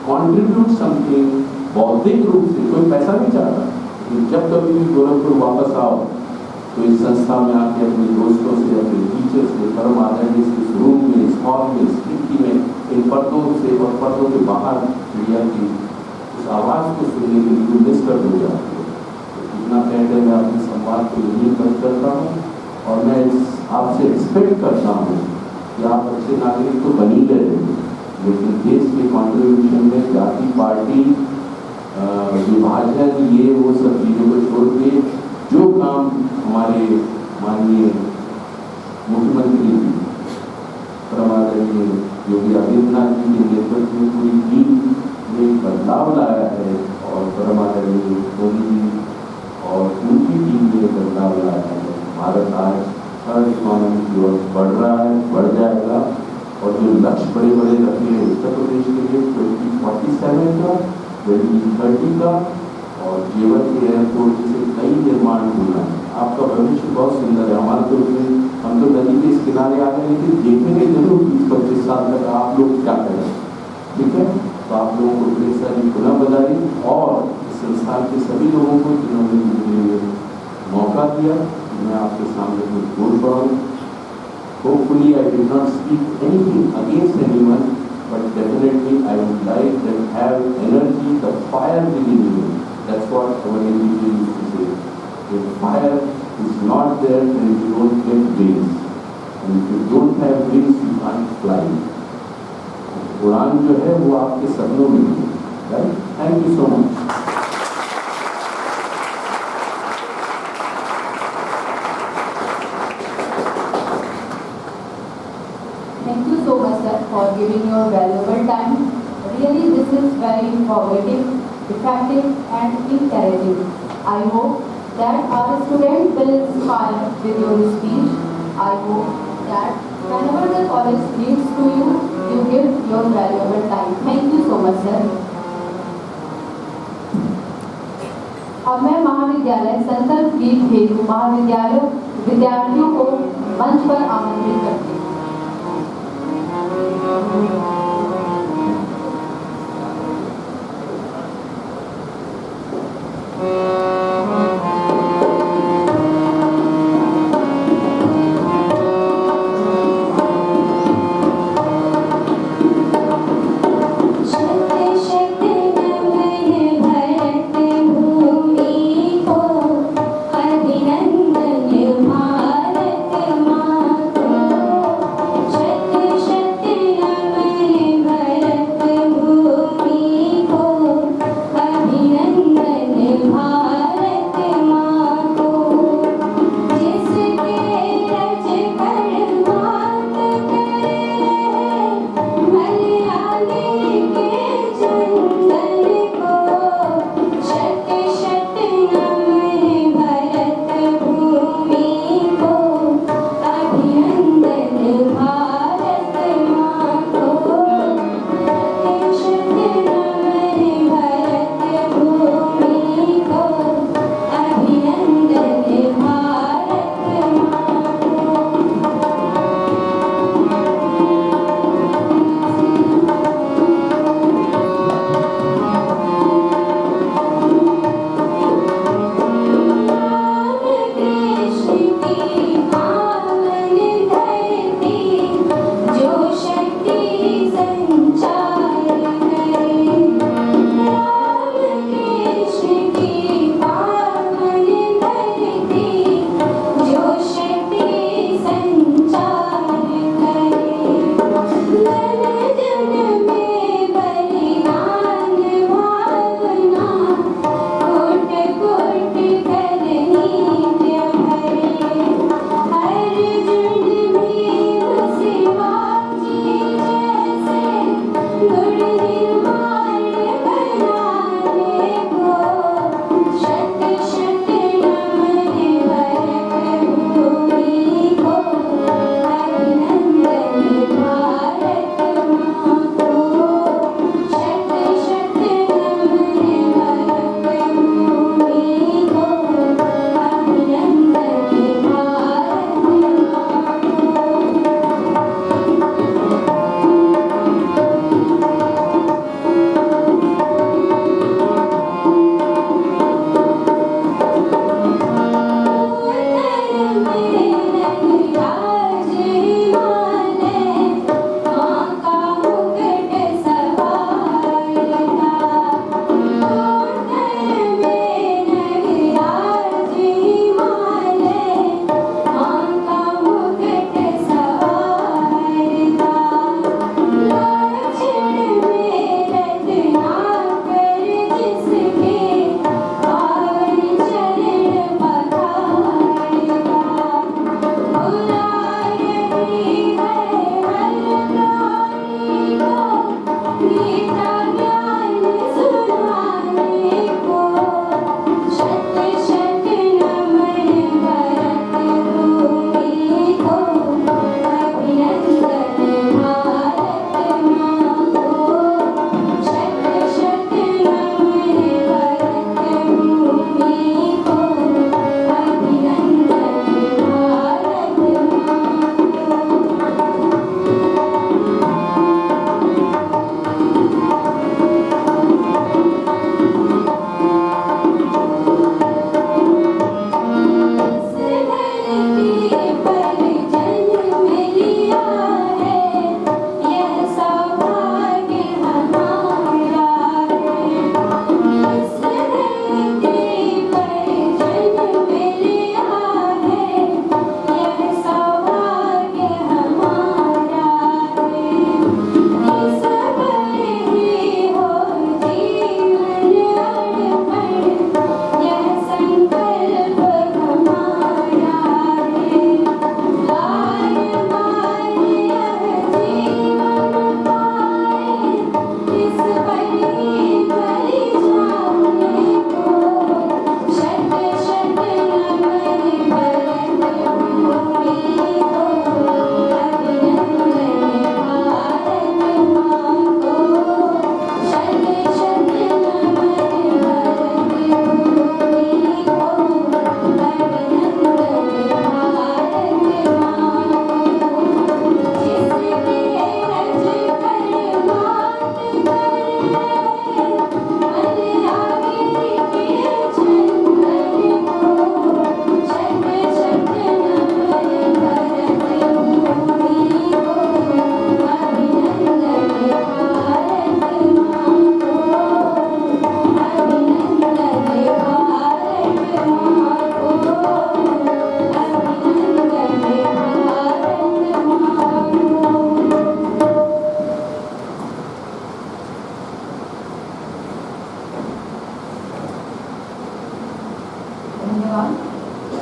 contribute something। बौद्धिक रूप से कोई पैसा नहीं चाहता, लेकिन जब कभी भी गोरखपुर वापस आओ तो इस संस्था में आके अपने दोस्तों से, अपने टीचर से, परम आदरणीय से, इस रूम में, इस हॉल में, इस खिड़की में, इन पर्दों से और पर्दों के बाहर चिड़िया की उस आवाज़ को सुनने के लिए मिस कर दो जाते हो। इतना कहकर मैं अपने संवाद को यही बंद करता हूँ, और मैं आपसे एक्सपेक्ट करता हूँ कि आप अच्छे नागरिक तो बन ही गए, लेकिन देश के कॉन्ट्रीब्यूशन में जाति, पार्टी, विभाजन, ये वो सब चीज़ों को छोड़ के जो काम हमारे माननीय मुख्यमंत्री जी परम आदरणीय योगी आदित्यनाथ जी के नेतृत्व में पूरी टीम ने बदलाव लाया है, और परम आदरणीय मोदी जी और उनकी टीम ने बदलाव लाया है। भारत आज थर्ड इकोनॉमी की ओर बढ़ रहा है, बढ़ जाएगा, और जो लक्ष्य बड़े बड़े रखे हैं उत्तर प्रदेश के लिए 2047 का, 2030 का, और जेवर के एयरपोर्ट से कई निर्माण होना है। आपका भविष्य बहुत सुंदर है। हमारे तो हम तो नदी के इस किनारे आ गए, लेकिन देखेंगे जरूर 20-25 साल तक आप लोग क्या करें, ठीक है? तो आप लोगों को ढेर सारी पुनः बधाई, और संस्थान के सभी लोगों को जिन्होंने मुझे मौका दिया, मैं आपके सामने कुछ बोल पाऊँ। Hopefully I did not speak anything against anyone, but definitely I would like them to have energy, the fire within you. That's what our NDP used to say. If fire is not there, then you don't get wings. And if you don't have wings, you can't fly. उड़ान जो है वो आपके सपनों में है, right? Thank you so much. Thank you so much, sir, for giving your valuable time. Really, this is very informative effective and encouraging. I hope that our students will inspire with your speech. I hope that whenever the college speaks to you, you give your valuable time. Thank you so much, sir. अब मैं महाविद्यालय संकल्प गीत हेतु महाविद्यालय विद्यार्थियों को मंच पर आमंत्रित करती हूँ। भारत माँ को शत शत नमन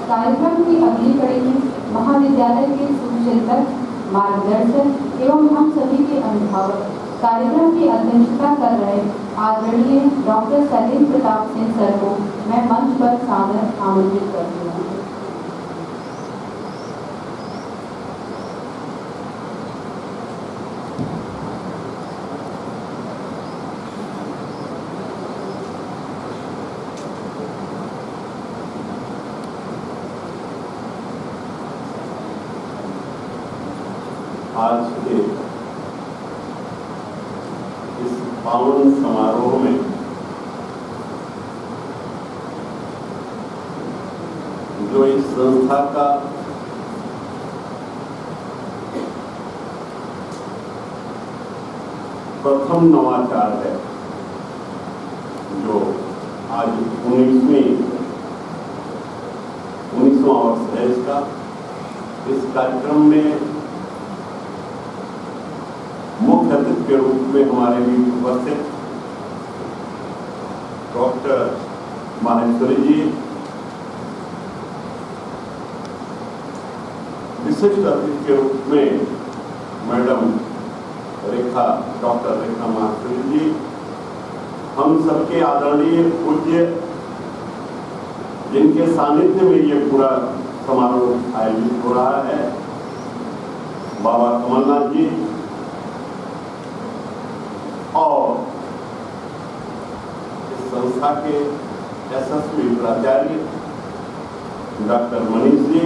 कार्यक्रम की अगली कड़ी में महाविद्यालय के सुचिंतक, मार्गदर्शक एवं हम सभी के अभिभावक कार्यक्रम की अध्यक्षता कर रहे आदरणीय डॉक्टर शैलेंद्र प्रताप सिंह सर को मैं मंच पर सादर आमंत्रित करती हूँ। आज के इस पावन समारोह में जो इस संस्था का प्रथम नवाचार है, जो आज 19वां वर्ष है इसका, इस कार्यक्रम में मुख्य अतिथि के रूप में हमारे बीच उपस्थित डॉक्टर माहेश्वरी जी, विशिष्ट अतिथि के रूप में मैडम डॉक्टर रेखा माहेश्वरी जी, हम सबके आदरणीय पूज्य जिनके सानिध्य में ये पूरा समारोह आयोजित हो रहा है, बाबा कमलनाथ जी और इस संस्था के यशस्वी प्राचार्य डॉक्टर मनीष जी,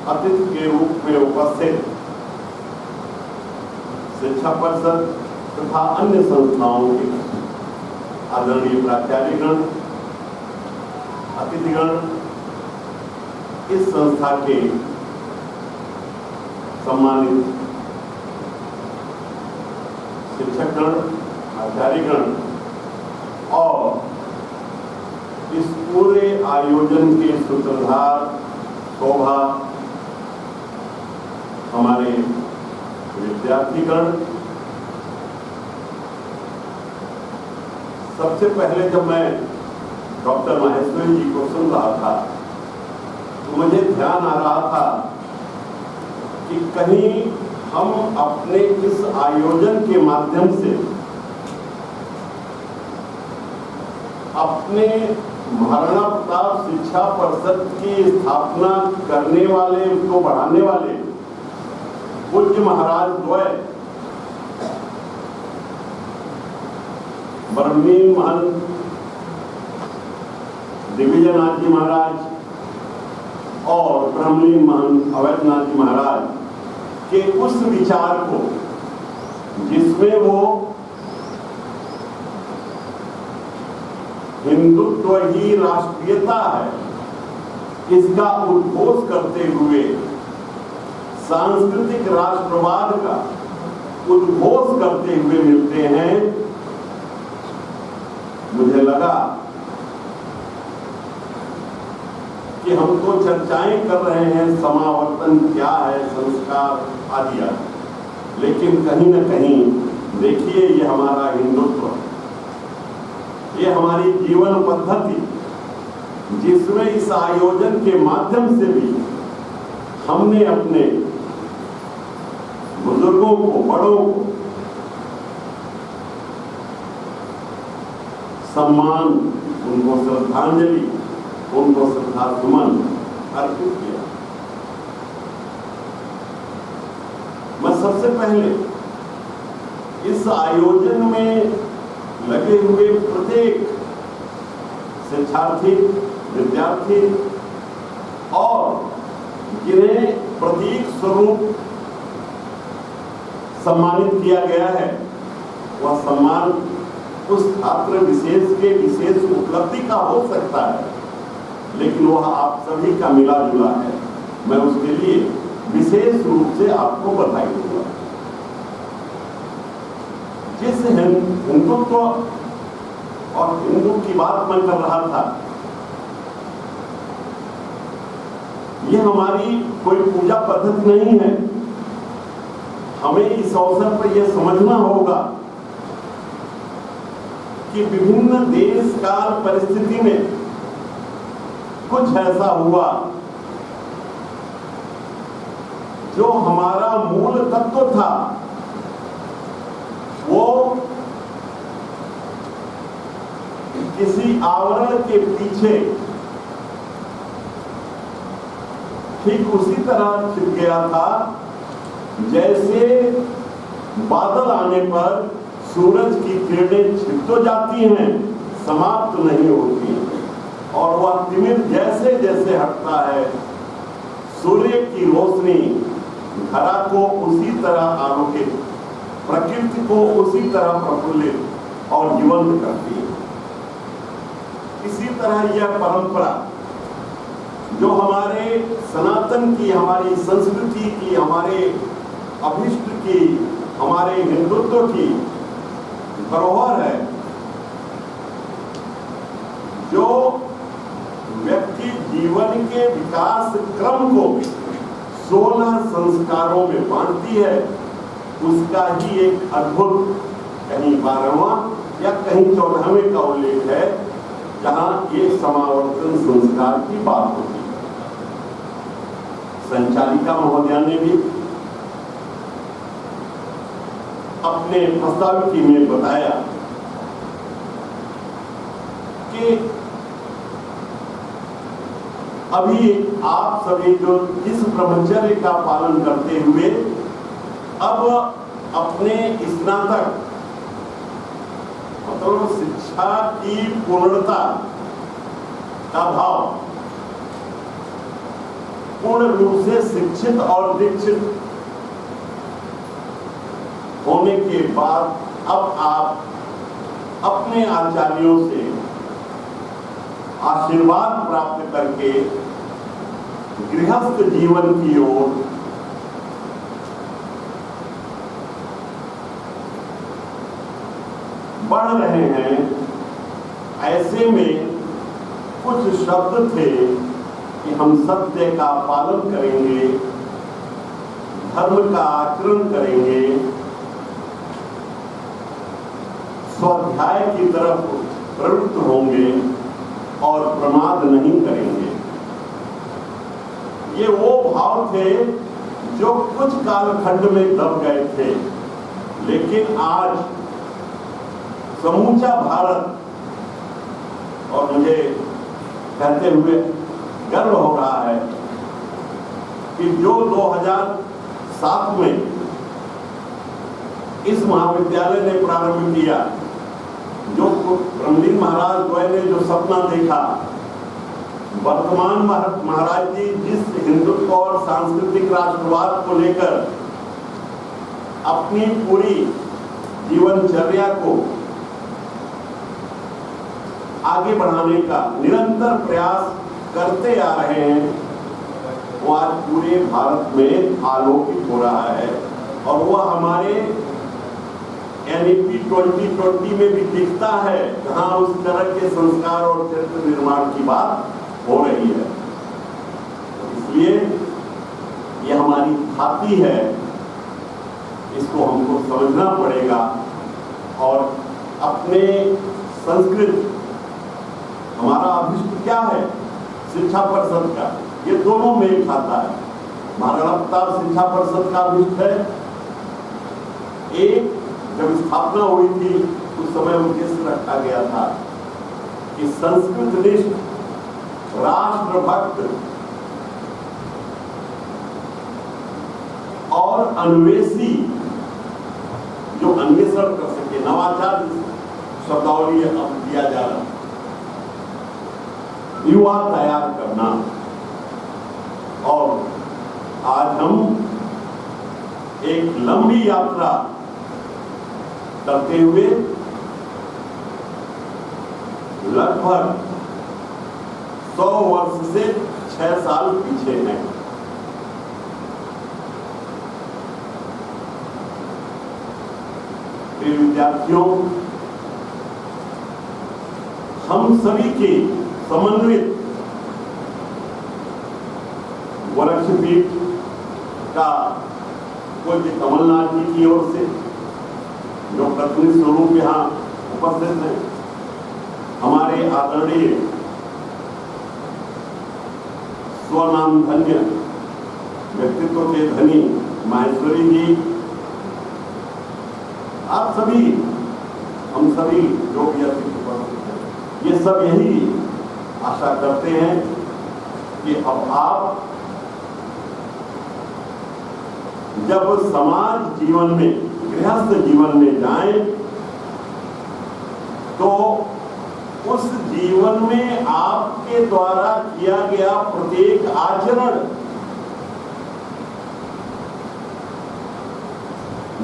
अतिथि के रूप में उपस्थित शिक्षा परिषद तथा अन्य संस्थाओं के आदरणीय प्राचार्यगण, अतिथिगण, इस संस्था के सम्मानित शिक्षकगण, आचार्यगण और इस पूरे आयोजन के सूत्रधार शोभा हमारे विद्यार्थीगण। सबसे पहले जब मैं डॉक्टर माहेश्वरी जी को सुन रहा था तो मुझे ध्यान आ रहा था कि कहीं हम अपने इस आयोजन के माध्यम से अपने महाराणा प्रताप शिक्षा परिषद की स्थापना करने वाले, उसको बढ़ाने वाले पूज्य महाराज द्वय ब्रह्मलीन महंत दिग्विजयनाथ जी महाराज और ब्रह्मलीन महंत अवैधनाथ जी महाराज के उस विचार को, जिसमें वो हिंदुत्व ही राष्ट्रीयता है, इसका उद्घोष करते हुए सांस्कृतिक राष्ट्रवाद का उद्घोष करते हुए मिलते हैं। मुझे लगा कि हम तो चर्चाएं कर रहे हैं समावर्तन क्या है, संस्कार आदि आदि, लेकिन कहीं न कहीं देखिए ये हमारा हिंदुत्व, ये हमारी जीवन पद्धति, जिसमें इस आयोजन के माध्यम से भी हमने अपने बुजुर्गों को, बड़ों को सम्मान, उनको श्रद्धांजलि, उनको श्रद्धासुमन अर्पित किया। मैं सबसे पहले इस आयोजन में लगे हुए प्रत्येक शिक्षार्थी, विद्यार्थी और जिन्हें प्रतीक स्वरूप सम्मानित किया गया है, वह सम्मान उस छात्र विशेष के विशेष उपलब्धि का हो सकता है, लेकिन वह आप सभी का मिला जुला है। मैं उसके लिए विशेष रूप से आपको बधाई दूंगा। जिस हिंदुत्व और हिंदू की बात मैं कर रहा था, यह हमारी कोई पूजा पद्धति नहीं है। हमें इस अवसर पर यह समझना होगा कि विभिन्न देश काल परिस्थिति में कुछ ऐसा हुआ जो हमारा मूल तत्व था वो किसी आवरण के पीछे ठीक उसी तरह छिप गया था जैसे बादल आने पर सूरज की किरणें छिप तो जाती हैं, समाप्त नहीं होती, और वह तिमिर जैसे जैसे हटता है सूर्य की रोशनी धरा को उसी तरह आलोकित, प्रकृति को उसी तरह प्रफुल्लित और जीवंत करती है। इसी तरह यह परंपरा जो हमारे सनातन की, हमारी संस्कृति की, हमारे अभिष्ट की, हमारे हिंदुत्व की धरोहर है, जो व्यक्ति जीवन के विकास क्रम को 16 संस्कारों में बांटती है, उसका ही एक अद्भुत कहीं 12वां या कहीं 14वें का उल्लेख है जहां एक समावर्तन संस्कार की बात होती है। संचालिका महोदया ने भी अपने प्रस्ताविकी में बताया कि अभी आप सभी जो इस ब्रह्मचर्य का पालन करते हुए अब अपने स्नातक मतलब शिक्षा की पूर्णता का भाव, पूर्ण रूप से शिक्षित और दीक्षित होने के बाद अब आप अपने आचार्यों से आशीर्वाद प्राप्त करके गृहस्थ जीवन की ओर बढ़ रहे हैं। ऐसे में कुछ शब्द थे कि हम सत्य का पालन करेंगे, धर्म का आचरण करेंगे, स्वाध्याय की तरफ प्रवृत्त होंगे और प्रमाद नहीं करेंगे। ये वो भाव थे जो कुछ कालखंड में दब गए थे, लेकिन आज समूचा भारत, और मुझे कहते हुए गर्व हो रहा है कि जो 2007 में इस महाविद्यालय ने प्रारंभ किया, जो ब्रह्मलीन महाराज द्वय ने जो सपना देखा, वर्तमान महाराज जी जिस हिंदुत्व और सांस्कृतिक राष्ट्रवाद को लेकर अपनी पूरी जीवनचर्या को आगे बढ़ाने का निरंतर प्रयास करते आ रहे हैं, वो आज पूरे भारत में आलोकित हो रहा है। और वह हमारे NEP 2020 में भी दिखता है, जहां उस तरह के संस्कार और चरित्र निर्माण की बात हो रही है। इसलिए ये हमारी खाती है, इसको हमको समझना पड़ेगा और अपने संस्कृत, हमारा अभिष्ट क्या है, शिक्षा परिषद का, ये दोनों मेल खाता है। महाराणा प्रताप शिक्षा परिषद का अभिष्ट है। एक जब स्थापना हुई थी उस समय उद्देश्य रखा गया था कि संस्कृत निष्ठ, राष्ट्रभक्त और अन्वेषी, जो अन्वेषण कर सके, नवाचार शब्दावली अब दिया जा रहा, युवा तैयार करना। और आज हम एक लंबी यात्रा करते हुए लगभग 100 वर्ष से 6 साल पीछे हैं। प्रिय विद्यार्थियों, हम सभी के समन्वित गोरक्षपीठ का पूज्य कमलनाथ जी की ओर से, जो प्रतिनिधि स्वरूप यहाँ उपस्थित हैं, हमारे आदरणीय स्वनाम धन्य व्यक्तित्व के धनी माहेश्वरी जी, आप सभी, हम सभी जो भी अतिथि ये सब यही आशा करते हैं कि अब आप जब समाज जीवन में, गृहस्थ जीवन में जाएं तो उस जीवन में आपके द्वारा किया गया प्रत्येक आचरण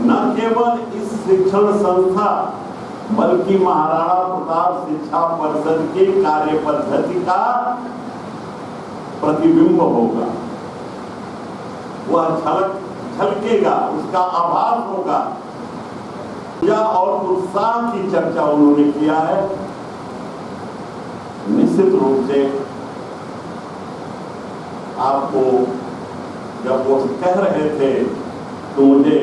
न केवल इस शिक्षण संस्था बल्कि महाराणा प्रताप शिक्षा परिषद के कार्य पद्धति का प्रतिबिंब होगा, वह झलकेगा, उसका आभास होगा। या और उत्साह की चर्चा उन्होंने किया है। निश्चित रूप से आपको जब वो कह रहे थे तो मुझे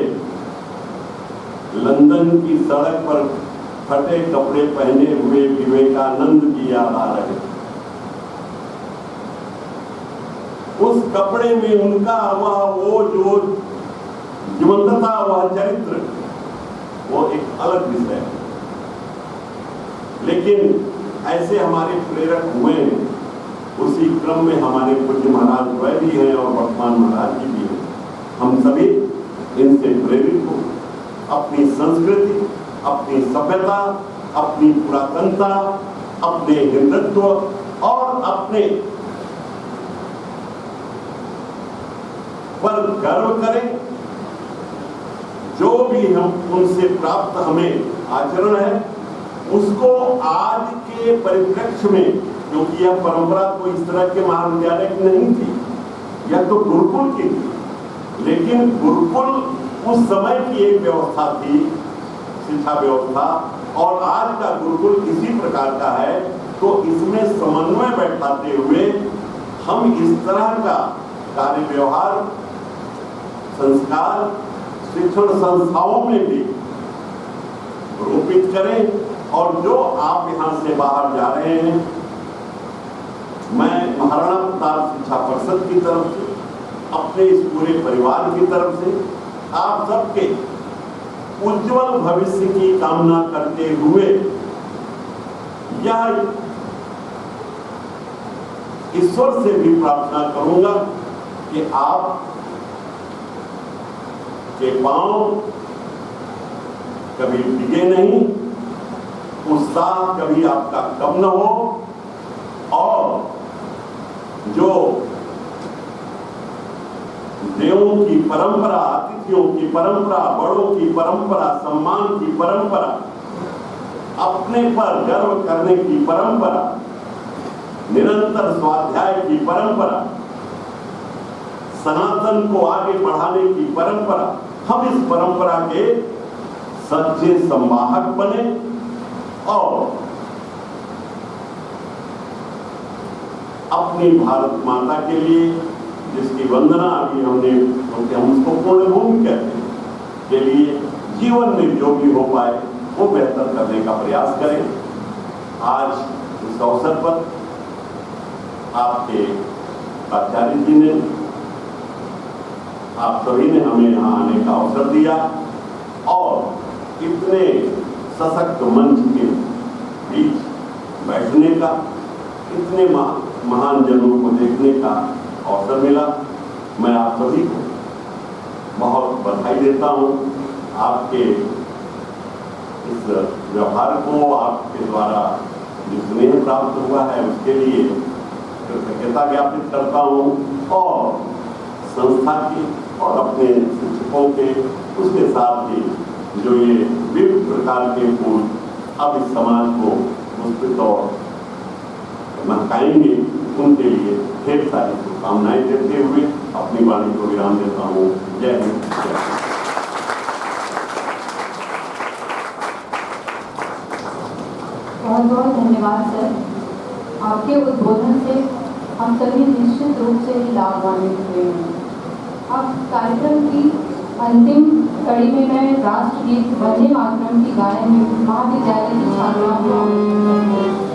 लंदन की सड़क पर फटे कपड़े पहने हुए विवेकानंद की याद आ रहे थे। उस कपड़े में उनका वह वो जो जीवंतता, वह चरित्र, वो एक अलग विषय है। लेकिन ऐसे हमारे प्रेरक हुए हैं। उसी क्रम में हमारे पूज्य महाराज वह भी हैं और वर्तमान महाराज जी भी हैं। हम सभी इनसे प्रेरित हो अपनी संस्कृति, अपनी सभ्यता, अपनी पुरातनता, अपने हिंदुत्व और अपने पर गर्व करें। जो भी हम उनसे प्राप्त हमें आचरण है उसको आज के परिप्रेक्ष्य में, क्योंकि यह परंपरा कोई इस तरह के महाविद्यालय की नहीं थी, यह तो गुरुकुल की थी, लेकिन गुरुकुल उस समय की एक व्यवस्था थी, शिक्षा व्यवस्था, और आज का गुरुकुल इसी प्रकार का है। तो इसमें समन्वय बैठाते हुए हम इस तरह का कार्य व्यवहार, संस्कार शिक्षण संस्थाओं में भी रोपित करें। और जो आप यहां से बाहर जा रहे हैं, मैं महाराणा प्रताप शिक्षा परिषद की तरफ से, अपने इस पूरे परिवार की तरफ से आप सबके उज्जवल भविष्य की कामना करते हुए यह ईश्वर से भी प्रार्थना करूंगा कि आप के पांव कभी डिगे नहीं, उत्साह कभी आपका कम न हो, और जो देवों की परंपरा, अतिथियों की परंपरा, बड़ों की परंपरा, सम्मान की परंपरा, अपने पर गर्व करने की परंपरा, निरंतर स्वाध्याय की परंपरा, सनातन को आगे बढ़ाने की परंपरा, हम इस परंपरा के सच्चे संवाहक बने और अपनी भारत माता के लिए, जिसकी वंदना अभी हमने, क्योंकि हम उसको पूर्ण भूमि कहते हैं, के लिए जीवन में जो भी हो पाए वो बेहतर करने का प्रयास करें। आज इस अवसर पर आपके आचार्य जी ने, आप सभी ने हमें यहाँ आने का अवसर दिया और इतने सशक्त मंच के बीच बैठने का, इतने महान जनों को देखने का अवसर मिला। मैं आप सभी को बहुत बधाई देता हूँ। आपके इस व्यवहार को, आपके द्वारा जो स्नेह प्राप्त हुआ है उसके लिए कृतज्ञता ज्ञापित करता हूँ, और संस्था की और अपने शिक्षकों के, उसके साथ ही जो ये विविध प्रकार के फूल अब इस समाज को मुस्कुत और महकाएंगे, उनके लिए ढेर सारी शुभकामनाएं देते हुए अपनी वाणी को विराम देता हूँ। जय हिंद। बहुत बहुत धन्यवाद सर। आपके उद्बोधन से हम सभी निश्चित रूप से ही लाभान्वित हुए हैं। अब कार्यक्रम की अंतिम कड़ी में मैं राष्ट्रगीत वंदे मातरम की गायन में महाविद्यालय की छात्राओं को